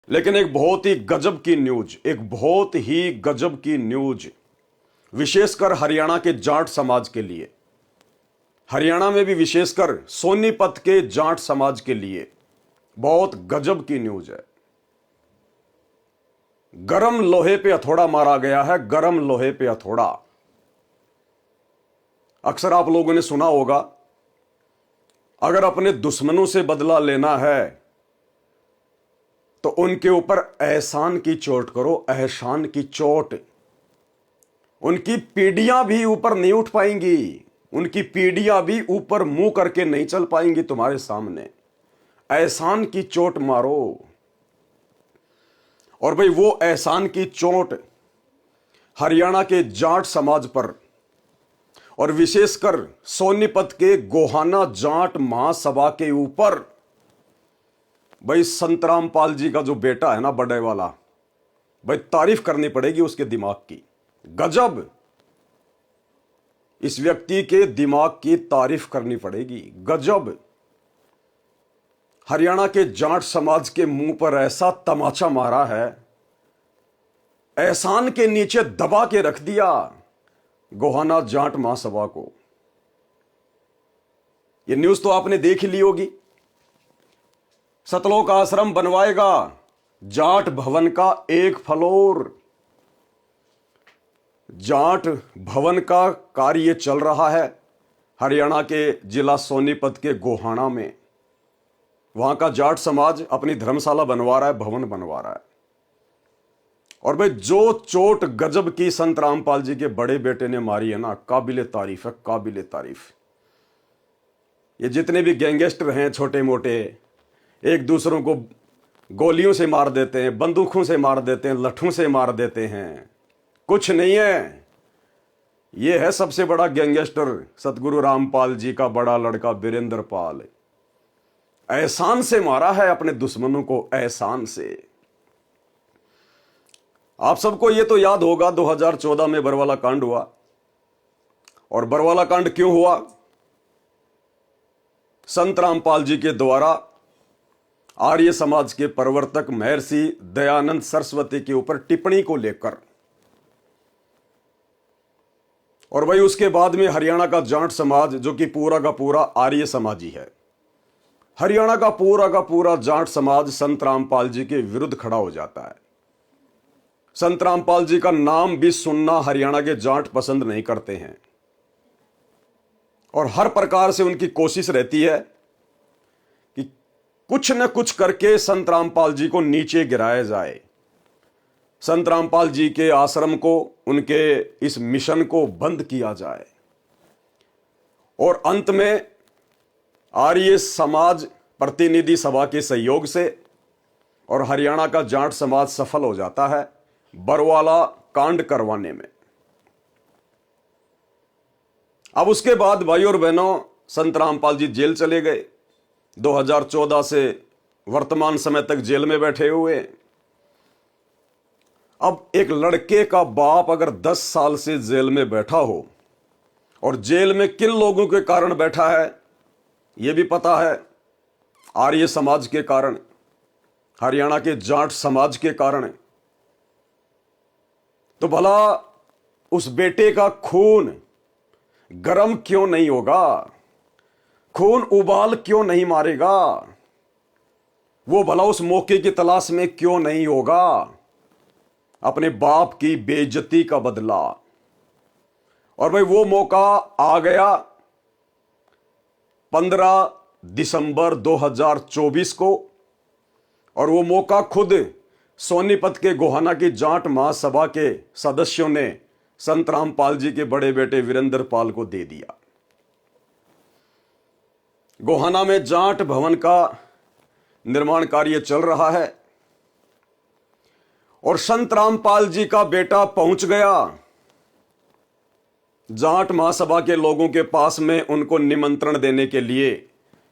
लेकिन एक बहुत ही गजब की न्यूज, एक बहुत ही गजब की न्यूज, विशेषकर हरियाणा के जाट समाज के लिए, हरियाणा में भी विशेषकर सोनीपत के जाट समाज के लिए बहुत गजब की न्यूज है। गरम लोहे पे हथौड़ा मारा गया है, गरम लोहे पे हथौड़ा। अक्सर आप लोगों ने सुना होगा, अगर अपने दुश्मनों से बदला लेना है तो उनके ऊपर एहसान की चोट करो, एहसान की चोट। उनकी पीढ़ियां भी ऊपर नहीं उठ पाएंगी, उनकी पीढ़ियां भी ऊपर मुंह करके नहीं चल पाएंगी तुम्हारे सामने। एहसान की चोट मारो। और भाई वो एहसान की चोट हरियाणा के जाट समाज पर और विशेषकर सोनीपत के गोहाना जाट महासभा के ऊपर, भाई संतराम पाल जी का जो बेटा है ना, बड़े वाला, भाई तारीफ करनी पड़ेगी उसके दिमाग की। गजब, इस व्यक्ति के दिमाग की तारीफ करनी पड़ेगी। गजब, हरियाणा के जाट समाज के मुंह पर ऐसा तमाचा मारा है, एहसान के नीचे दबा के रख दिया गोहाना जाट महासभा को। यह न्यूज तो आपने देख ही ली होगी। सतलोक आश्रम बनवाएगा जाट भवन का एक फ्लोर। जाट भवन का कार्य चल रहा है हरियाणा के जिला सोनीपत के गोहाना में। वहां का जाट समाज अपनी धर्मशाला बनवा रहा है, भवन बनवा रहा है। और भाई जो चोट गजब की संत रामपाल जी के बड़े बेटे ने मारी है ना, काबिले तारीफ है, काबिले तारीफ। ये जितने भी गैंगस्टर हैं छोटे मोटे, एक दूसरों को गोलियों से मार देते हैं, बंदूकों से मार देते हैं, लट्ठों से मार देते हैं, कुछ नहीं है। ये है सबसे बड़ा गैंगस्टर सतगुरु रामपाल जी का बड़ा लड़का वीरेंद्र पाल। एहसान से मारा है अपने दुश्मनों को, एहसान से। आप सबको ये तो याद होगा 2014 में बरवाला कांड हुआ। और बरवाला कांड क्यों हुआ? संत रामपाल जी के द्वारा आर्य समाज के प्रवर्तक महर्षि दयानंद सरस्वती के ऊपर टिप्पणी को लेकर। और भाई उसके बाद में हरियाणा का जाट समाज, जो कि पूरा का पूरा आर्य समाजी है, हरियाणा का पूरा जाट समाज संत रामपाल जी के विरुद्ध खड़ा हो जाता है। संत रामपाल जी का नाम भी सुनना हरियाणा के जाट पसंद नहीं करते हैं और हर प्रकार से उनकी कोशिश रहती है कि कुछ न कुछ करके संत रामपाल जी को नीचे गिराया जाए, संत रामपाल जी के आश्रम को, उनके इस मिशन को बंद किया जाए। और अंत में आर्य समाज प्रतिनिधि सभा के सहयोग से और हरियाणा का जाट समाज सफल हो जाता है बरवाला कांड करवाने में। अब उसके बाद भाई और बहनों, संत रामपाल जी जेल चले गए। 2014 से वर्तमान समय तक जेल में बैठे हुए। अब एक लड़के का बाप अगर 10 साल से जेल में बैठा हो, और जेल में किन लोगों के कारण बैठा है यह भी पता है, आर्य समाज के कारण, हरियाणा के जाट समाज के कारण। तो भला उस बेटे का खून गरम क्यों नहीं होगा? खून उबाल क्यों नहीं मारेगा? वो भला उस मौके की तलाश में क्यों नहीं होगा अपने बाप की बेइज्जती का बदला? और भाई वो मौका आ गया 15 दिसंबर 2024 को। और वो मौका खुद सोनीपत के गोहाना की जाट महासभा के सदस्यों ने संत रामपाल जी के बड़े बेटे वीरेंद्र पाल को दे दिया। गोहाना में जाट भवन का निर्माण कार्य चल रहा है और संत रामपाल जी का बेटा पहुंच गया जाट महासभा के लोगों के पास में उनको निमंत्रण देने के लिए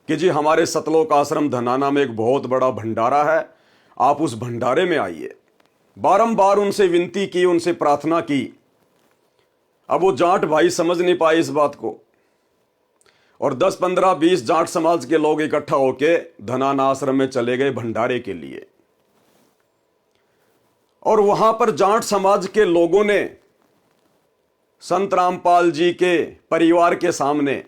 कि जी हमारे सतलोक आश्रम धनाना में एक बहुत बड़ा भंडारा है, आप उस भंडारे में आइए। बारंबार उनसे विनती की, उनसे प्रार्थना की। अब वो जाट भाई समझ नहीं पाए इस बात को और 10, 15, 20 जाट समाज के लोग इकट्ठा होके धनाना आश्रम में चले गए भंडारे के लिए। और वहां पर जाट समाज के लोगों ने संत रामपाल जी के परिवार के सामने,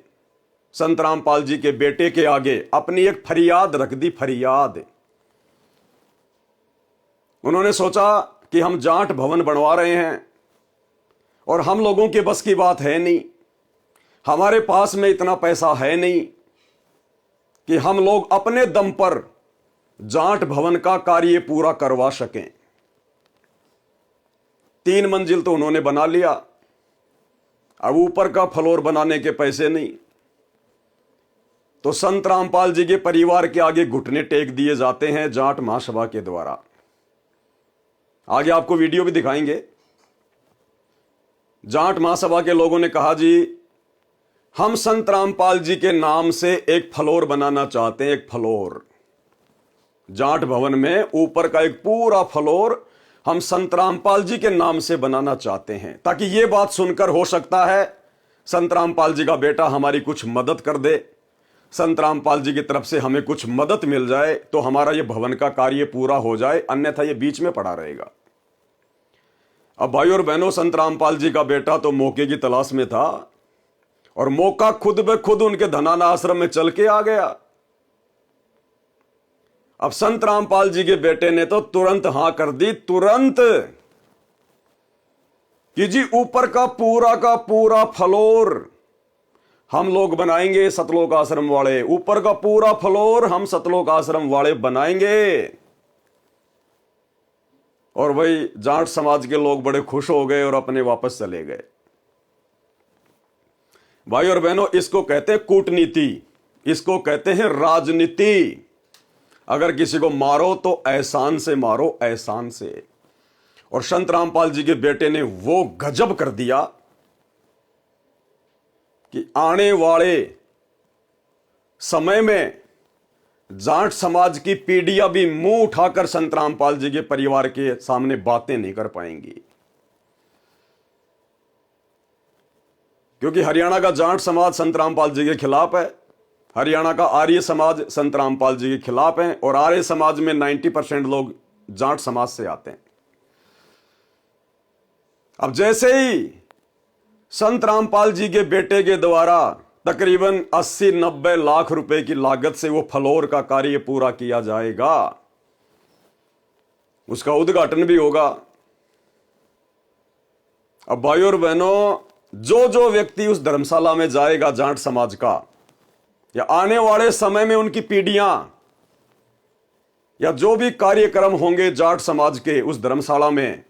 संत रामपाल जी के बेटे के आगे अपनी एक फरियाद रख दी। फरियाद, उन्होंने सोचा कि हम जाट भवन बनवा रहे हैं और हम लोगों के बस की बात है नहीं, हमारे पास में इतना पैसा है नहीं कि हम लोग अपने दम पर जाट भवन का कार्य पूरा करवा सकें। 3 मंजिल तो उन्होंने बना लिया, अब ऊपर का फ्लोर बनाने के पैसे नहीं, तो संत रामपाल जी के परिवार के आगे घुटने टेक दिए जाते हैं जाट महासभा के द्वारा। आगे आपको वीडियो भी दिखाएंगे। जाट महासभा के लोगों ने कहा, जी हम संत रामपाल जी के नाम से एक फ्लोर बनाना चाहते हैं। एक फ्लोर जाट भवन में ऊपर का एक पूरा फ्लोर हम संत रामपाल जी के नाम से बनाना चाहते हैं, ताकि यह बात सुनकर हो सकता है संत रामपाल जी का बेटा हमारी कुछ मदद कर दे, संत रामपाल जी की तरफ से हमें कुछ मदद मिल जाए तो हमारा यह भवन का कार्य पूरा हो जाए, अन्यथा यह बीच में पड़ा रहेगा। अब भाई और बहनों, संत रामपाल जी का बेटा तो मौके की तलाश में था और मौका खुद ब खुद उनके धनाना आश्रम में चल के आ गया। अब संत रामपाल जी के बेटे ने तो तुरंत हां कर दी, तुरंत, कि जी ऊपर का पूरा फ्लोर हम लोग बनाएंगे, सतलोक आश्रम वाले, ऊपर का पूरा फ्लोर हम सतलोक आश्रम वाले बनाएंगे। और भाई जाट समाज के लोग बड़े खुश हो गए और अपने वापस चले गए। भाई और बहनों, इसको कहते हैं कूटनीति, इसको कहते हैं राजनीति। अगर किसी को मारो तो एहसान से मारो, एहसान से। और संत रामपाल जी के बेटे ने वो गजब कर दिया कि आने वाले समय में जाट समाज की पीढ़ियां भी मुंह उठाकर संत रामपाल जी के परिवार के सामने बातें नहीं कर पाएंगी, क्योंकि हरियाणा का जाट समाज संत रामपाल जी के खिलाफ है, हरियाणा का आर्य समाज संत रामपाल जी के खिलाफ है, और आर्य समाज में 90% लोग जाट समाज से आते हैं। अब जैसे ही संत रामपाल जी के बेटे के द्वारा तकरीबन 80-90 लाख रुपए की लागत से वो फ्लोर का कार्य पूरा किया जाएगा, उसका उद्घाटन भी होगा। अब भाई और बहनों, जो व्यक्ति उस धर्मशाला में जाएगा जाट समाज का, या आने वाले समय में उनकी पीढ़ियां, या जो भी कार्यक्रम होंगे जाट समाज के उस धर्मशाला में,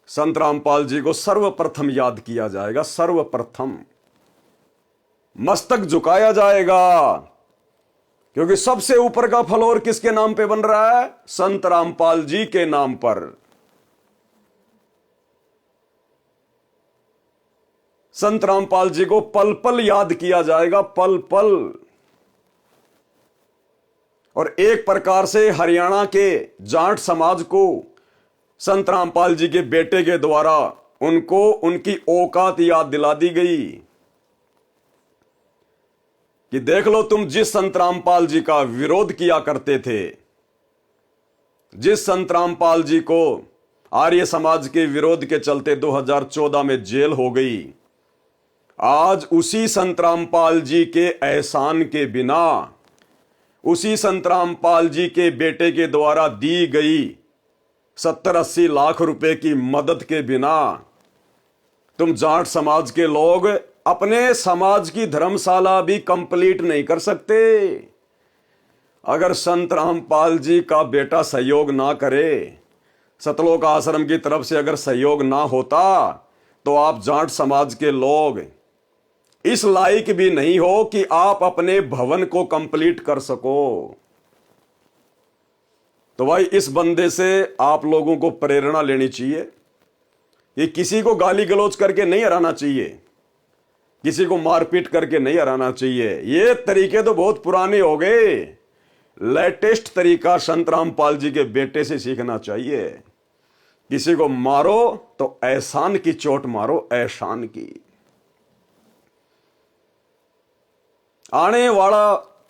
संत रामपाल जी को सर्वप्रथम याद किया जाएगा। सर्वप्रथम मस्तक झुकाया जाएगा, क्योंकि सबसे ऊपर का फ्लोर किसके नाम पे बन रहा है? संत रामपाल जी के नाम पर। संत रामपाल जी को पल पल याद किया जाएगा, पल पल। और एक प्रकार से हरियाणा के जाट समाज को संत रामपाल जी के बेटे के द्वारा उनको उनकी औकात याद दिला दी गई कि देख लो, तुम जिस संत रामपाल जी का विरोध किया करते थे, जिस संत रामपाल जी को आर्य समाज के विरोध के चलते 2014 में जेल हो गई, आज उसी संत रामपाल जी के एहसान के बिना, उसी संत रामपाल जी के बेटे के द्वारा दी गई 70-80 लाख रुपए की मदद के बिना तुम जाट समाज के लोग अपने समाज की धर्मशाला भी कंप्लीट नहीं कर सकते। अगर संत रामपाल जी का बेटा सहयोग ना करे, सतलोक आश्रम की तरफ से अगर सहयोग ना होता, तो आप जाट समाज के लोग इस लायक भी नहीं हो कि आप अपने भवन को कंप्लीट कर सको। तो भाई, इस बंदे से आप लोगों को प्रेरणा लेनी चाहिए। ये किसी को गाली गलौज करके नहीं हराना चाहिए, किसी को मारपीट करके नहीं हराना चाहिए। ये तरीके तो बहुत पुराने हो गए। लेटेस्ट तरीका संत रामपाल जी के बेटे से सीखना चाहिए। किसी को मारो तो एहसान की चोट मारो, एहसान की। आने वाला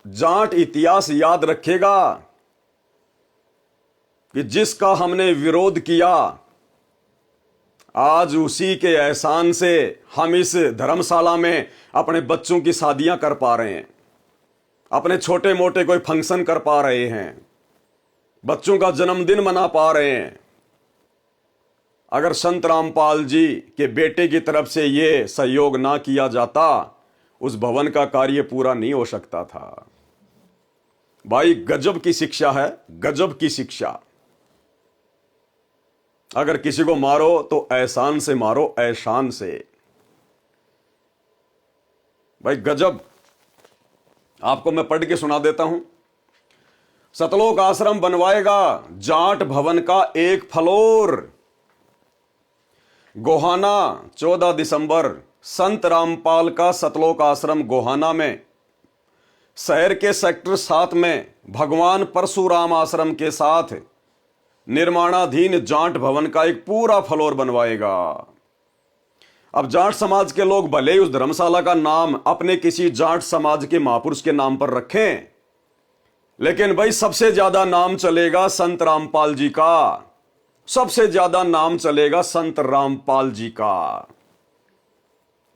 जाट इतिहास याद रखेगा कि जिसका हमने विरोध किया, आज उसी के एहसान से हम इस धर्मशाला में अपने बच्चों की शादियां कर पा रहे हैं, अपने छोटे मोटे कोई फंक्शन कर पा रहे हैं, बच्चों का जन्मदिन मना पा रहे हैं। अगर संत रामपाल जी के बेटे की तरफ से यह सहयोग ना किया जाता, उस भवन का कार्य पूरा नहीं हो सकता था। भाई गजब की शिक्षा है, गजब की शिक्षा। अगर किसी को मारो तो एहसान से मारो, एहसान से। भाई गजब। आपको मैं पढ़ के सुना देता हूं। सतलोक आश्रम बनवाएगा जाट भवन का एक फ्लोर। गोहाना 14 दिसंबर, संत रामपाल का सतलोक आश्रम गोहाना में, शहर के सेक्टर 7 में भगवान परशुराम आश्रम के साथ निर्माणाधीन जाट भवन का एक पूरा फ्लोर बनवाएगा। अब जाट समाज के लोग भले ही उस धर्मशाला का नाम अपने किसी जाट समाज के महापुरुष के नाम पर रखें, लेकिन भाई सबसे ज्यादा नाम चलेगा संत रामपाल जी का, सबसे ज्यादा नाम चलेगा संत रामपाल जी का।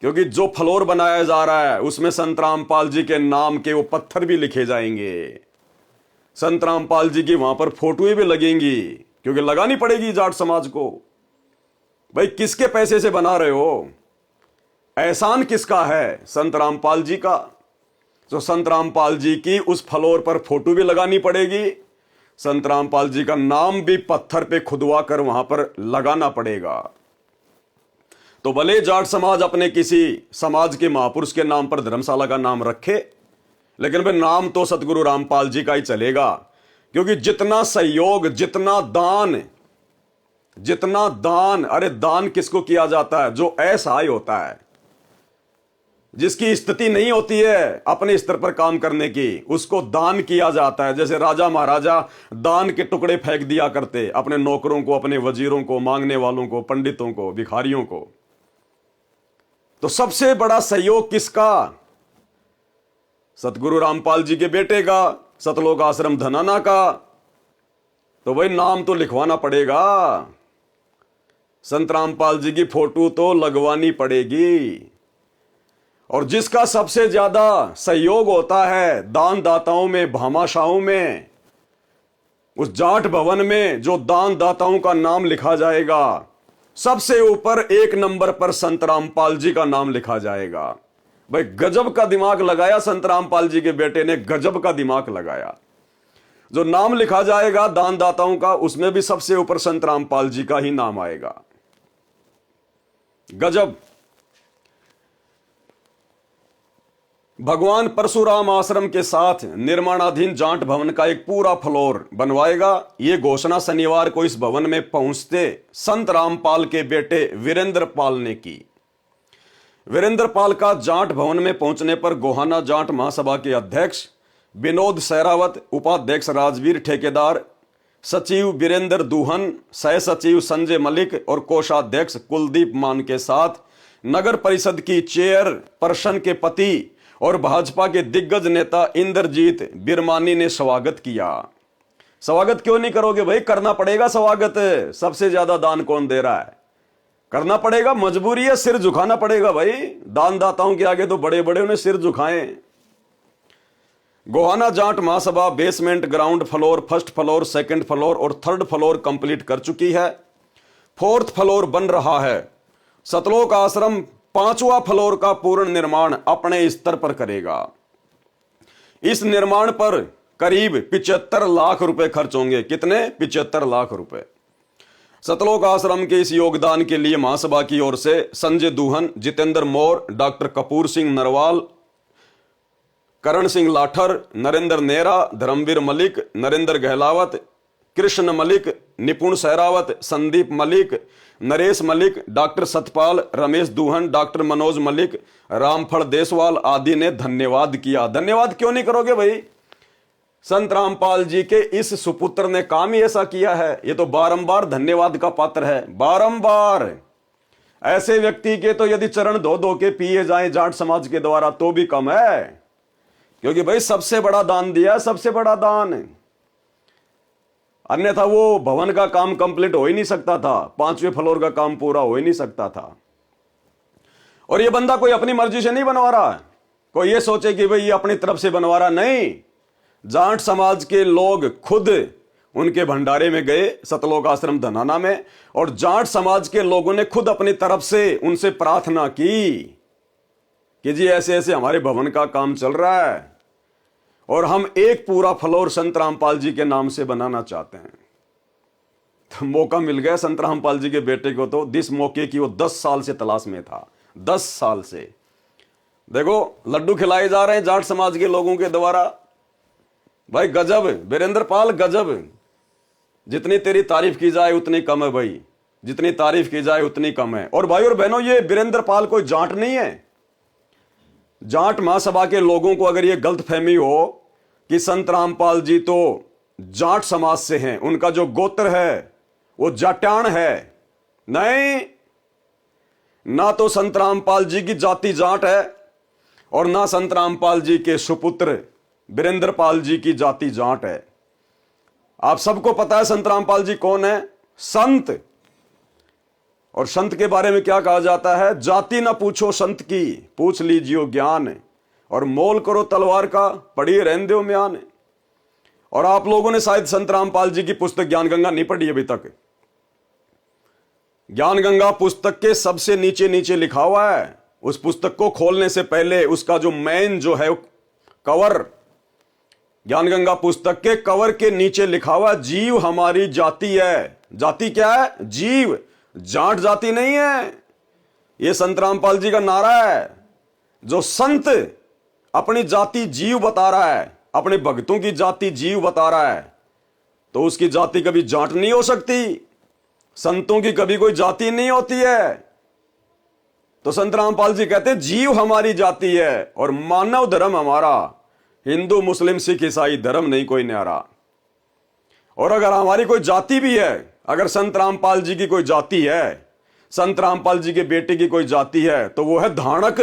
क्योंकि जो फ्लोर बनाया जा रहा है उसमें संत रामपाल जी के नाम के वो पत्थर भी लिखे जाएंगे, संत रामपाल जी की वहां पर फोटोएं भी लगेंगी, क्योंकि लगानी पड़ेगी जाट समाज को। भाई किसके पैसे से बना रहे हो? एहसान किसका है? संत रामपाल जी का। तो संत रामपाल जी की उस फ्लोर पर फोटो भी लगानी पड़ेगी, संत रामपाल जी का नाम भी पत्थर पे खुदवा कर वहां पर लगाना पड़ेगा। तो भले जाट समाज अपने किसी समाज के महापुरुष के नाम पर धर्मशाला का नाम रखे, लेकिन भाई नाम तो सतगुरु रामपाल जी का ही चलेगा। क्योंकि जितना सहयोग, जितना दान, अरे दान किसको किया जाता है? जो असहाय होता है, जिसकी स्थिति नहीं होती है अपने स्तर पर काम करने की, उसको दान किया जाता है। जैसे राजा महाराजा दान के टुकड़े फेंक दिया करते अपने नौकरों को, अपने वजीरों को, मांगने वालों को, पंडितों को, भिखारियों को। तो सबसे बड़ा सहयोग किसका? सतगुरु रामपाल जी के बेटे का, सतलोक आश्रम धनाना का। तो भाई नाम तो लिखवाना पड़ेगा, संत रामपाल जी की फोटो तो लगवानी पड़ेगी। और जिसका सबसे ज्यादा सहयोग होता है दान दाताओं में, भामाशाहों में, उस जाट भवन में जो दान दाताओं का नाम लिखा जाएगा, सबसे ऊपर 1 नंबर पर संत रामपाल जी का नाम लिखा जाएगा। भाई गजब का दिमाग लगाया संत रामपाल जी के बेटे ने, गजब का दिमाग लगाया। जो नाम लिखा जाएगा दान दाताओं का, उसमें भी सबसे ऊपर संत रामपाल जी का ही नाम आएगा। गजब। भगवान परशुराम आश्रम के साथ निर्माणाधीन जाट भवन का एक पूरा फ्लोर बनवाएगा। यह घोषणा शनिवार को इस भवन में पहुंचते संत रामपाल के बेटे वीरेंद्र पाल ने की। वीरेंद्र पाल का जाट भवन में पहुंचने पर गोहाना जाट महासभा के अध्यक्ष विनोद सहरावत, उपाध्यक्ष राजवीर ठेकेदार, सचिव वीरेंद्र दूहन, सह सचिव संजय मलिक और कोषाध्यक्ष कुलदीप मान के साथ नगर परिषद की चेयरपर्सन के पति और भाजपा के दिग्गज नेता इंद्रजीत बिरमानी ने स्वागत किया। स्वागत क्यों नहीं करोगे भाई? करना पड़ेगा स्वागत। सबसे ज्यादा दान कौन दे रहा है? करना पड़ेगा, मजबूरी है, सिर झुकाना पड़ेगा भाई। दान दाताओं के आगे तो बड़े बड़े उन्हें सिर झुकाएं। Gohana Jat Mahasabha basement, ground floor, first floor, second floor और थर्ड फ्लोर कंप्लीट कर चुकी है। 4th फ्लोर बन रहा है। सतलोक आश्रम 5वां फ्लोर का पूर्ण निर्माण अपने स्तर पर करेगा। इस निर्माण पर करीब 75 लाख रुपए खर्च होंगे। कितने? 75 लाख रुपए। सतलोक आश्रम के इस योगदान के लिए महासभा की ओर से संजय दूहन, जितेंद्र मौर, डॉक्टर कपूर सिंह नरवाल, करण सिंह लाठर, नरेंद्र नेहरा, धर्मवीर मलिक, नरेंद्र गहलावत, कृष्ण मलिक, निपुण सहरावत, संदीप मलिक, नरेश मलिक, डॉक्टर सतपाल, रमेश दूहन, डॉक्टर मनोज मलिक, रामफल देसवाल आदि ने धन्यवाद किया। धन्यवाद क्यों नहीं करोगे भाई? संत रामपाल जी के इस सुपुत्र ने काम ही ऐसा किया है, ये तो बारंबार धन्यवाद का पात्र है। बारंबार ऐसे व्यक्ति के तो यदि चरण धो धो के पिए जाएं जाट समाज के द्वारा तो भी कम है, क्योंकि भाई सबसे बड़ा दान दिया, सबसे बड़ा दान। अन्यथा वो भवन का काम कंप्लीट हो ही नहीं सकता था, 5वें फ्लोर का काम पूरा हो ही नहीं सकता था। और ये बंदा कोई अपनी मर्जी से नहीं बनवा रहा है, कोई ये सोचे कि भाई ये अपनी तरफ से बनवा रहा, नहीं। जाट समाज के लोग खुद उनके भंडारे में गए सतलोक आश्रम धनाना में, और जाट समाज के लोगों ने खुद अपनी तरफ से उनसे प्रार्थना की कि जी ऐसे ऐसे हमारे भवन का काम चल रहा है और हम एक पूरा फ्लोर संत रामपाल जी के नाम से बनाना चाहते हैं। तो मौका मिल गया संत रामपाल जी के बेटे को, तो जिस मौके की वो 10 साल से तलाश में था, 10 साल से। देखो लड्डू खिलाए जा रहे हैं जाट समाज के लोगों के द्वारा। भाई गजब वीरेंद्र पाल, गजब। जितनी तेरी तारीफ की जाए उतनी कम है भाई, जितनी तारीफ की जाए उतनी कम है। और भाई और बहनों, ये वीरेंद्र पाल कोई जाट नहीं है। जाट महासभा के लोगों को अगर ये गलतफहमी हो कि संत रामपाल जी तो जाट समाज से हैं, उनका जो गोत्र है वो जाट्याण है, नहीं। ना तो संत रामपाल जी की जाति जाट है और ना संत रामपाल जी के सुपुत्र वीरेंद्र पाल जी की जाति जाट है। आप सबको पता है संत रामपाल जी कौन है, संत। और संत के बारे में क्या कहा जाता है, जाति ना पूछो संत की, पूछ लीजियो ज्ञान, और मोल करो तलवार का, पढ़िए रहने दो म्यान। और आप लोगों ने शायद संत रामपाल जी की पुस्तक ज्ञान गंगा नहीं पढ़ी अभी तक। ज्ञान गंगा पुस्तक के सबसे नीचे नीचे लिखा हुआ है, उस पुस्तक को खोलने से पहले उसका जो मेन जो है कवर, ज्ञान गंगा पुस्तक के कवर के नीचे लिखा हुआ जीव हमारी जाति है। जाति क्या है, जीव, जाट जाति नहीं है। यह संत रामपाल जी का नारा है। जो संत अपनी जाति जीव बता रहा है, अपने भक्तों की जाति जीव बता रहा है, तो उसकी जाति कभी जाट नहीं हो सकती। संतों की कभी कोई जाति नहीं होती है। तो संत रामपाल जी कहते हैं जीव हमारी जाति है और मानव धर्म हमारा, हिंदू मुस्लिम सिख ईसाई धर्म नहीं कोई न्यारा। और अगर हमारी कोई जाति भी है, अगर संत रामपाल जी की कोई जाति है, संत रामपाल जी के बेटे की कोई जाति है, तो वो है धाणक।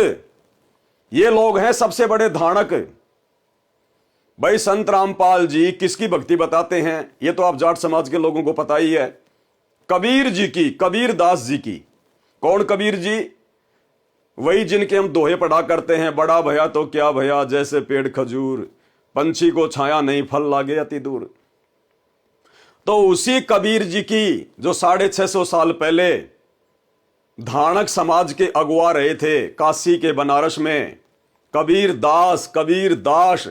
ये लोग हैं सबसे बड़े धाणक। भाई संत रामपाल जी किसकी भक्ति बताते हैं, ये तो आप जाट समाज के लोगों को पता ही है। कबीर जी की, कबीर दास जी की। कौन कबीर जी, वही जिनके हम दोहे पढ़ा करते हैं, बड़ा भया तो क्या भया जैसे पेड़ खजूर, पंछी को छाया नहीं फल लागे अति दूर। तो उसी कबीर जी की जो 650 साल पहले धाणक समाज के अगुआ रहे थे काशी के बनारस में, कबीर दास, कबीर दास,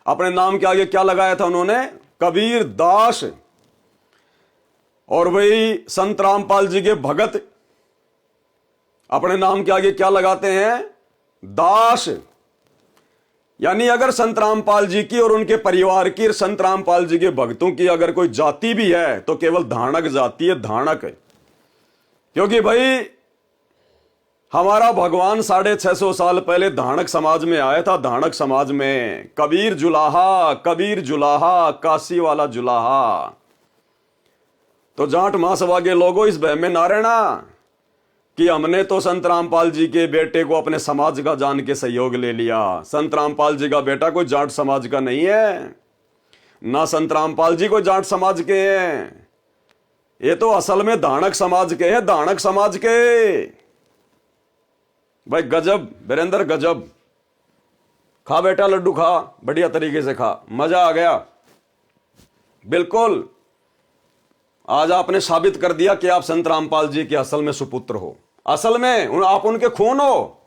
अपने नाम के आगे क्या लगाया था उन्होंने, कबीर दास। और वही संत रामपाल जी के भगत अपने नाम के आगे क्या लगाते हैं, दास। यानी अगर संत रामपाल जी की और उनके परिवार की, संत रामपाल जी के भक्तों की अगर कोई जाति भी है तो केवल धाणक जाति है, धाणक। क्योंकि भाई हमारा भगवान 650 साल पहले धाणक समाज में आया था। धाणक समाज में कबीर जुलाहा, कबीर जुलाहा, काशी वाला जुलाहा। तो जाट महासभा के लोगों इस बहम में ना रहना कि हमने तो संत रामपाल जी के बेटे को अपने समाज का जान के सहयोग ले लिया। संत रामपाल जी का बेटा कोई जाट समाज का नहीं है, ना संत रामपाल जी कोई जाट समाज के हैं। ये तो असल में धाणक समाज के हैं, धाणक समाज के। भाई गजब वीरेंद्र, गजब। खा बेटा लड्डू खा, बढ़िया तरीके से खा, मजा आ गया। बिल्कुल, आज आपने साबित कर दिया कि आप संत रामपाल जी के असल में सुपुत्र हो। असल में आप उनके खून हो,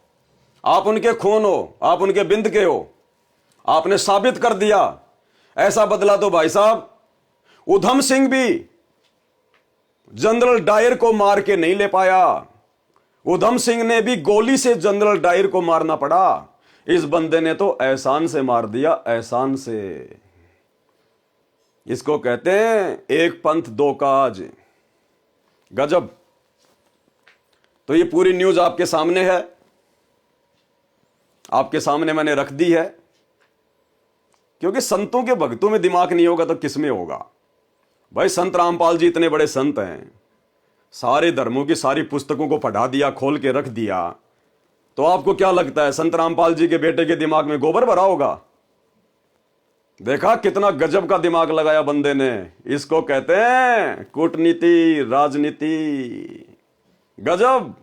आप उनके खून हो, आप उनके बिंद के हो। आपने साबित कर दिया। ऐसा बदला तो भाई साहब उधम सिंह भी जनरल डायर को मार के नहीं ले पाया। उधम सिंह ने भी गोली से जनरल डायर को मारना पड़ा। इस बंदे ने तो एहसान से मार दिया, एहसान से। इसको कहते हैं एक पंथ दो काज। गजब। तो ये पूरी न्यूज आपके सामने है, आपके सामने मैंने रख दी है। क्योंकि संतों के भक्तों में दिमाग नहीं होगा तो किसमें होगा। भाई संत रामपाल जी इतने बड़े संत हैं, सारे धर्मों की सारी पुस्तकों को पढ़ा दिया, खोल के रख दिया। तो आपको क्या लगता है संत रामपाल जी के बेटे के दिमाग में गोबर भरा होगा? देखा कितना गजब का दिमाग लगाया बंदे ने। इसको कहते हैं कूटनीति, राजनीति। गजब।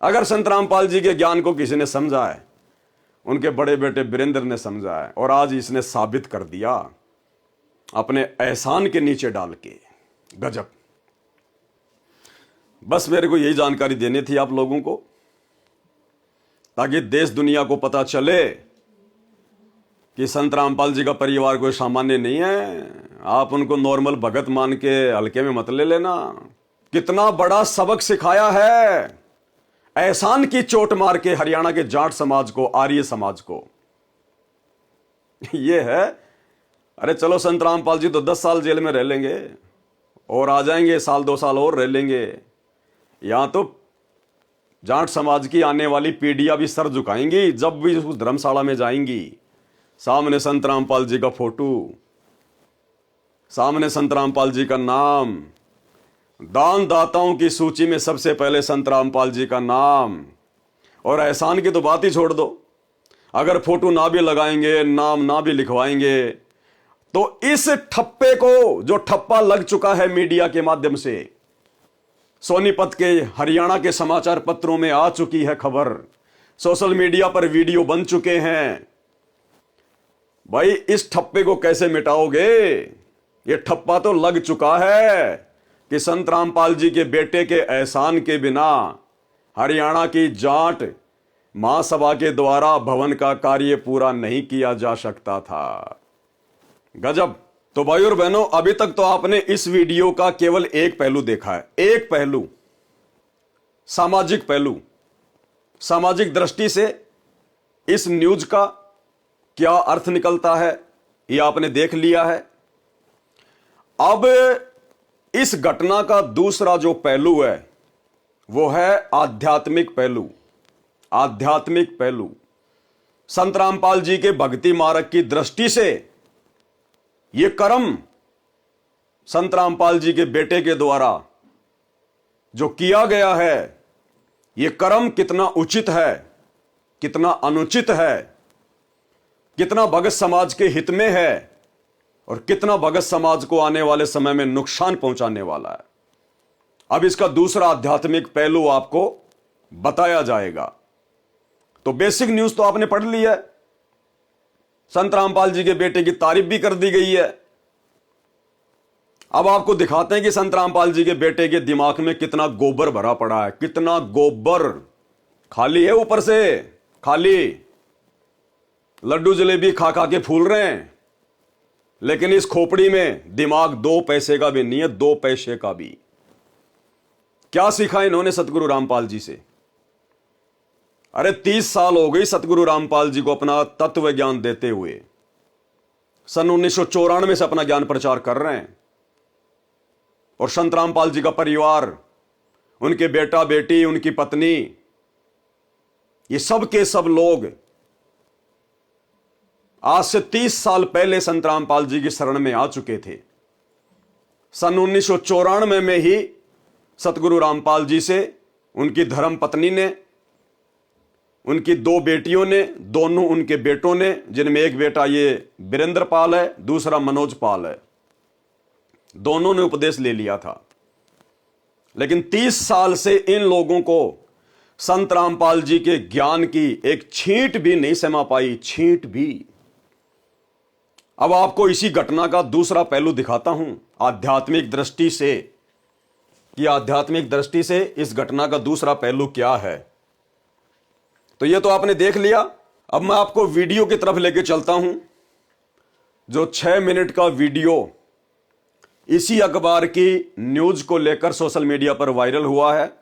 अगर संत रामपाल जी के ज्ञान को किसी ने समझा है, उनके बड़े बेटे वीरेंद्र ने समझा है, और आज इसने साबित कर दिया अपने एहसान के नीचे डाल के। गजब। बस मेरे को यही जानकारी देनी थी आप लोगों को, ताकि देश दुनिया को पता चले कि संत रामपाल जी का परिवार कोई सामान्य नहीं है। आप उनको नॉर्मल भगत मान के हल्के में मत ले लेना। कितना बड़ा सबक सिखाया है, एहसान की चोट मार के हरियाणा के जाट समाज को, आर्य समाज को। यह है। अरे चलो, संत रामपाल जी तो 10 साल जेल में रह लेंगे और आ जाएंगे, साल 2 साल और रह लेंगे। यहां तो जाट समाज की आने वाली पीढ़ियां भी सर झुकाएंगी जब भी उस धर्मशाला में जाएंगी। सामने संत रामपाल जी का फोटो, सामने संत रामपाल जी का नाम, दान दाताओं की सूची में सबसे पहले संत रामपाल जी का नाम। और एहसान की तो बात ही छोड़ दो, अगर फोटो ना भी लगाएंगे, नाम ना भी लिखवाएंगे, तो इस ठप्पे को, जो ठप्पा लग चुका है मीडिया के माध्यम से, सोनीपत के, हरियाणा के समाचार पत्रों में आ चुकी है खबर, सोशल मीडिया पर वीडियो बन चुके हैं। भाई इस ठप्पे को कैसे मिटाओगे? ये ठप्पा तो लग चुका है कि संत रामपाल जी के बेटे के एहसान के बिना हरियाणा की जाट महासभा के द्वारा भवन का कार्य पूरा नहीं किया जा सकता था। गजब। तो भाई और बहनों, अभी तक तो आपने इस वीडियो का केवल एक पहलू देखा है, एक पहलू, सामाजिक पहलू। सामाजिक दृष्टि से इस न्यूज का क्या अर्थ निकलता है, यह आपने देख लिया है। अब इस घटना का दूसरा जो पहलू है वो है आध्यात्मिक पहलू। आध्यात्मिक पहलू संत रामपाल जी के भक्ति मार्ग की दृष्टि से यह कर्म संत रामपाल जी के बेटे के द्वारा जो किया गया है, यह कर्म कितना उचित है, कितना अनुचित है, कितना भगत समाज के हित में है और कितना भगत समाज को आने वाले समय में नुकसान पहुंचाने वाला है। अब इसका दूसरा आध्यात्मिक पहलू आपको बताया जाएगा। तो बेसिक न्यूज तो आपने पढ़ ली है, संत रामपाल जी के बेटे की तारीफ भी कर दी गई है। अब आपको दिखाते हैं कि संत रामपाल जी के बेटे के दिमाग में कितना गोबर भरा पड़ा है, कितना गोबर खाली है, ऊपर से खाली। लड्डू जलेबी खा खा के फूल रहे हैं, लेकिन इस खोपड़ी में दिमाग 2 पैसे का भी नहीं है, 2 पैसे का भी। क्या सीखा इन्होंने सतगुरु रामपाल जी से? अरे 30 साल हो गई सतगुरु रामपाल जी को अपना तत्व ज्ञान देते हुए। सन 1994 से अपना ज्ञान प्रचार कर रहे हैं। और संत रामपाल जी का परिवार, उनके बेटा बेटी, उनकी पत्नी, ये सब के सब लोग आज से 30 साल पहले संत रामपाल जी की शरण में आ चुके थे। सन 1994 में ही सतगुरु रामपाल जी से उनकी धर्म पत्नी ने, उनकी 2 बेटियों ने, दोनों उनके बेटों ने, जिनमें एक बेटा ये वीरेंद्र पाल है, दूसरा मनोज पाल है, दोनों ने उपदेश ले लिया था। लेकिन 30 साल से इन लोगों को संत रामपाल जी के ज्ञान की एक छींट भी नहीं समा पाई, छींट भी। अब आपको इसी घटना का दूसरा पहलू दिखाता हूं आध्यात्मिक दृष्टि से, कि आध्यात्मिक दृष्टि से इस घटना का दूसरा पहलू क्या है। तो यह तो आपने देख लिया। अब मैं आपको वीडियो की तरफ लेके चलता हूं, जो 6 मिनट का वीडियो इसी अखबार की न्यूज को लेकर सोशल मीडिया पर वायरल हुआ है।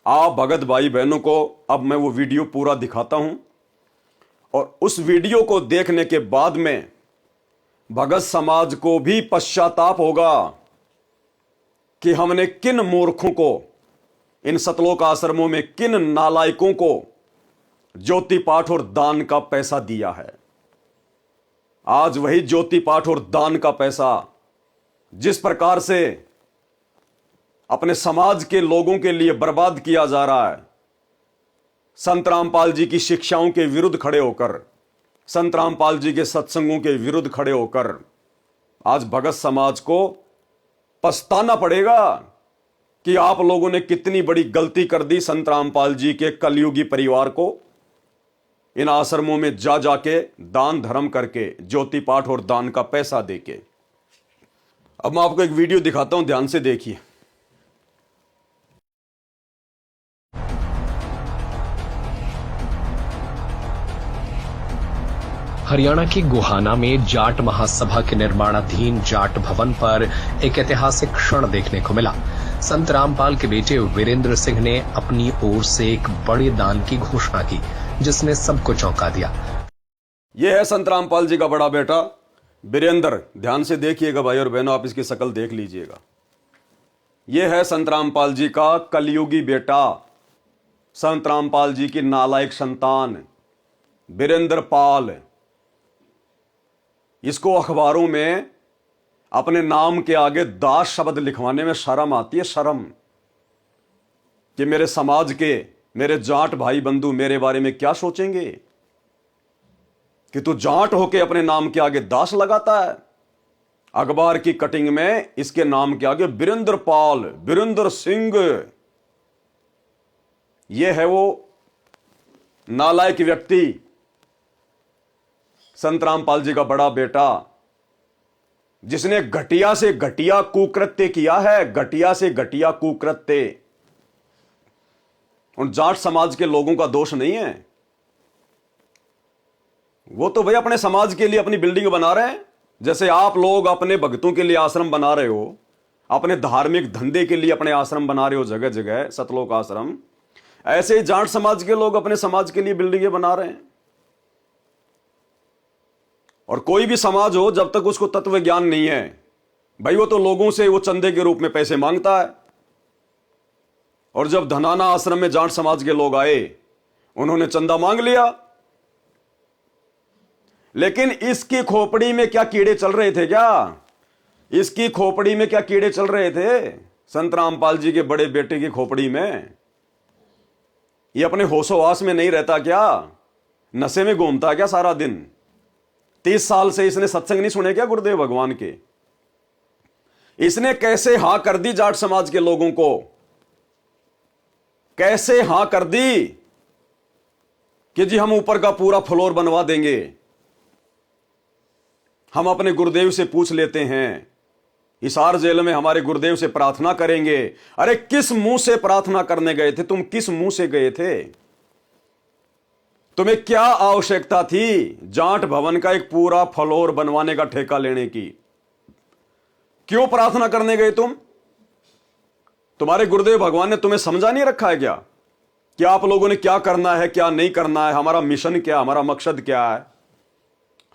आप भगत भाई बहनों को अब मैं वो वीडियो पूरा दिखाता हूं, और उस वीडियो को देखने के बाद में भगत समाज को भी पश्चाताप होगा कि हमने किन मूर्खों को, इन सतलोक आश्रमों में किन नालायकों को ज्योति पाठ और दान का पैसा दिया है। आज वही ज्योति पाठ और दान का पैसा जिस प्रकार से अपने समाज के लोगों के लिए बर्बाद किया जा रहा है, संत रामपाल जी की शिक्षाओं के विरुद्ध खड़े होकर, संत रामपाल जी के सत्संगों के विरुद्ध खड़े होकर आज भगत समाज को पछताना पड़ेगा कि आप लोगों ने कितनी बड़ी गलती कर दी संत रामपाल जी के कलयुगी परिवार को इन आश्रमों में जा जाके दान धर्म करके ज्योति पाठ और दान का पैसा देके। अब मैं आपको एक वीडियो दिखाता हूं, ध्यान से देखिए। हरियाणा के गोहाना में जाट महासभा के निर्माणाधीन जाट भवन पर एक ऐतिहासिक क्षण देखने को मिला। संत रामपाल के बेटे वीरेंद्र सिंह ने अपनी ओर से एक बड़े दान की घोषणा की, जिसने सबको चौंका दिया। यह है संत रामपाल जी का बड़ा बेटा वीरेंद्र। ध्यान से देखिएगा भाई और बहनों, आप इसकी शक्ल देख लीजिएगा। यह है संत रामपाल जी का कलयुगी बेटा, संत रामपाल जी की नालायक संतान वीरेंद्र पाल। इसको अखबारों में अपने नाम के आगे दास शब्द लिखवाने में शर्म आती है, शर्म, कि मेरे समाज के, मेरे जाट भाई बंधु मेरे बारे में क्या सोचेंगे कि तू जाट होके अपने नाम के आगे दास लगाता है। अखबार की कटिंग में इसके नाम के आगे वीरेंद्र पाल, वीरेंद्र सिंह। यह है वो नालायक व्यक्ति, संत रामपाल जी का बड़ा बेटा, जिसने घटिया से घटिया कुकृत्य किया है, घटिया से घटिया कुकृत्य। उन जाट समाज के लोगों का दोष नहीं है, वो तो भाई अपने समाज के लिए अपनी बिल्डिंग बना रहे हैं। जैसे आप लोग अपने भक्तों के लिए आश्रम बना रहे हो, अपने धार्मिक धंधे के लिए अपने आश्रम बना रहे हो जगह जगह, सतलोक आश्रम, ऐसे ही जाट समाज के लोग अपने समाज के लिए बिल्डिंगें बना रहे हैं। और कोई भी समाज हो, जब तक उसको तत्व ज्ञान नहीं है भाई, वो तो लोगों से वो चंदे के रूप में पैसे मांगता है। और जब धनाना आश्रम में जाट समाज के लोग आए, उन्होंने चंदा मांग लिया, लेकिन इसकी खोपड़ी में क्या कीड़े चल रहे थे? क्या इसकी खोपड़ी में क्या कीड़े चल रहे थे? संत रामपाल जी के बड़े बेटे की खोपड़ी में। ये अपने होशोवास में नहीं रहता क्या? नशे में घूमता क्या सारा दिन? 30 साल से इसने सत्संग नहीं सुने क्या गुरुदेव भगवान के? इसने कैसे हां कर दी जाट समाज के लोगों को? कैसे हां कर दी कि जी हम ऊपर का पूरा फ्लोर बनवा देंगे, हम अपने गुरुदेव से पूछ लेते हैं, हिसार जेल में हमारे गुरुदेव से प्रार्थना करेंगे। अरे किस मुंह से प्रार्थना करने गए थे तुम? किस मुंह से गए थे? तुम्हें क्या आवश्यकता थी जाट भवन का एक पूरा फ्लोर बनवाने का ठेका लेने की? क्यों प्रार्थना करने गए तुम? तुम्हारे गुरुदेव भगवान ने तुम्हें समझा नहीं रखा है क्या कि आप लोगों ने क्या करना है, क्या नहीं करना है, हमारा मिशन क्या, हमारा मकसद क्या है?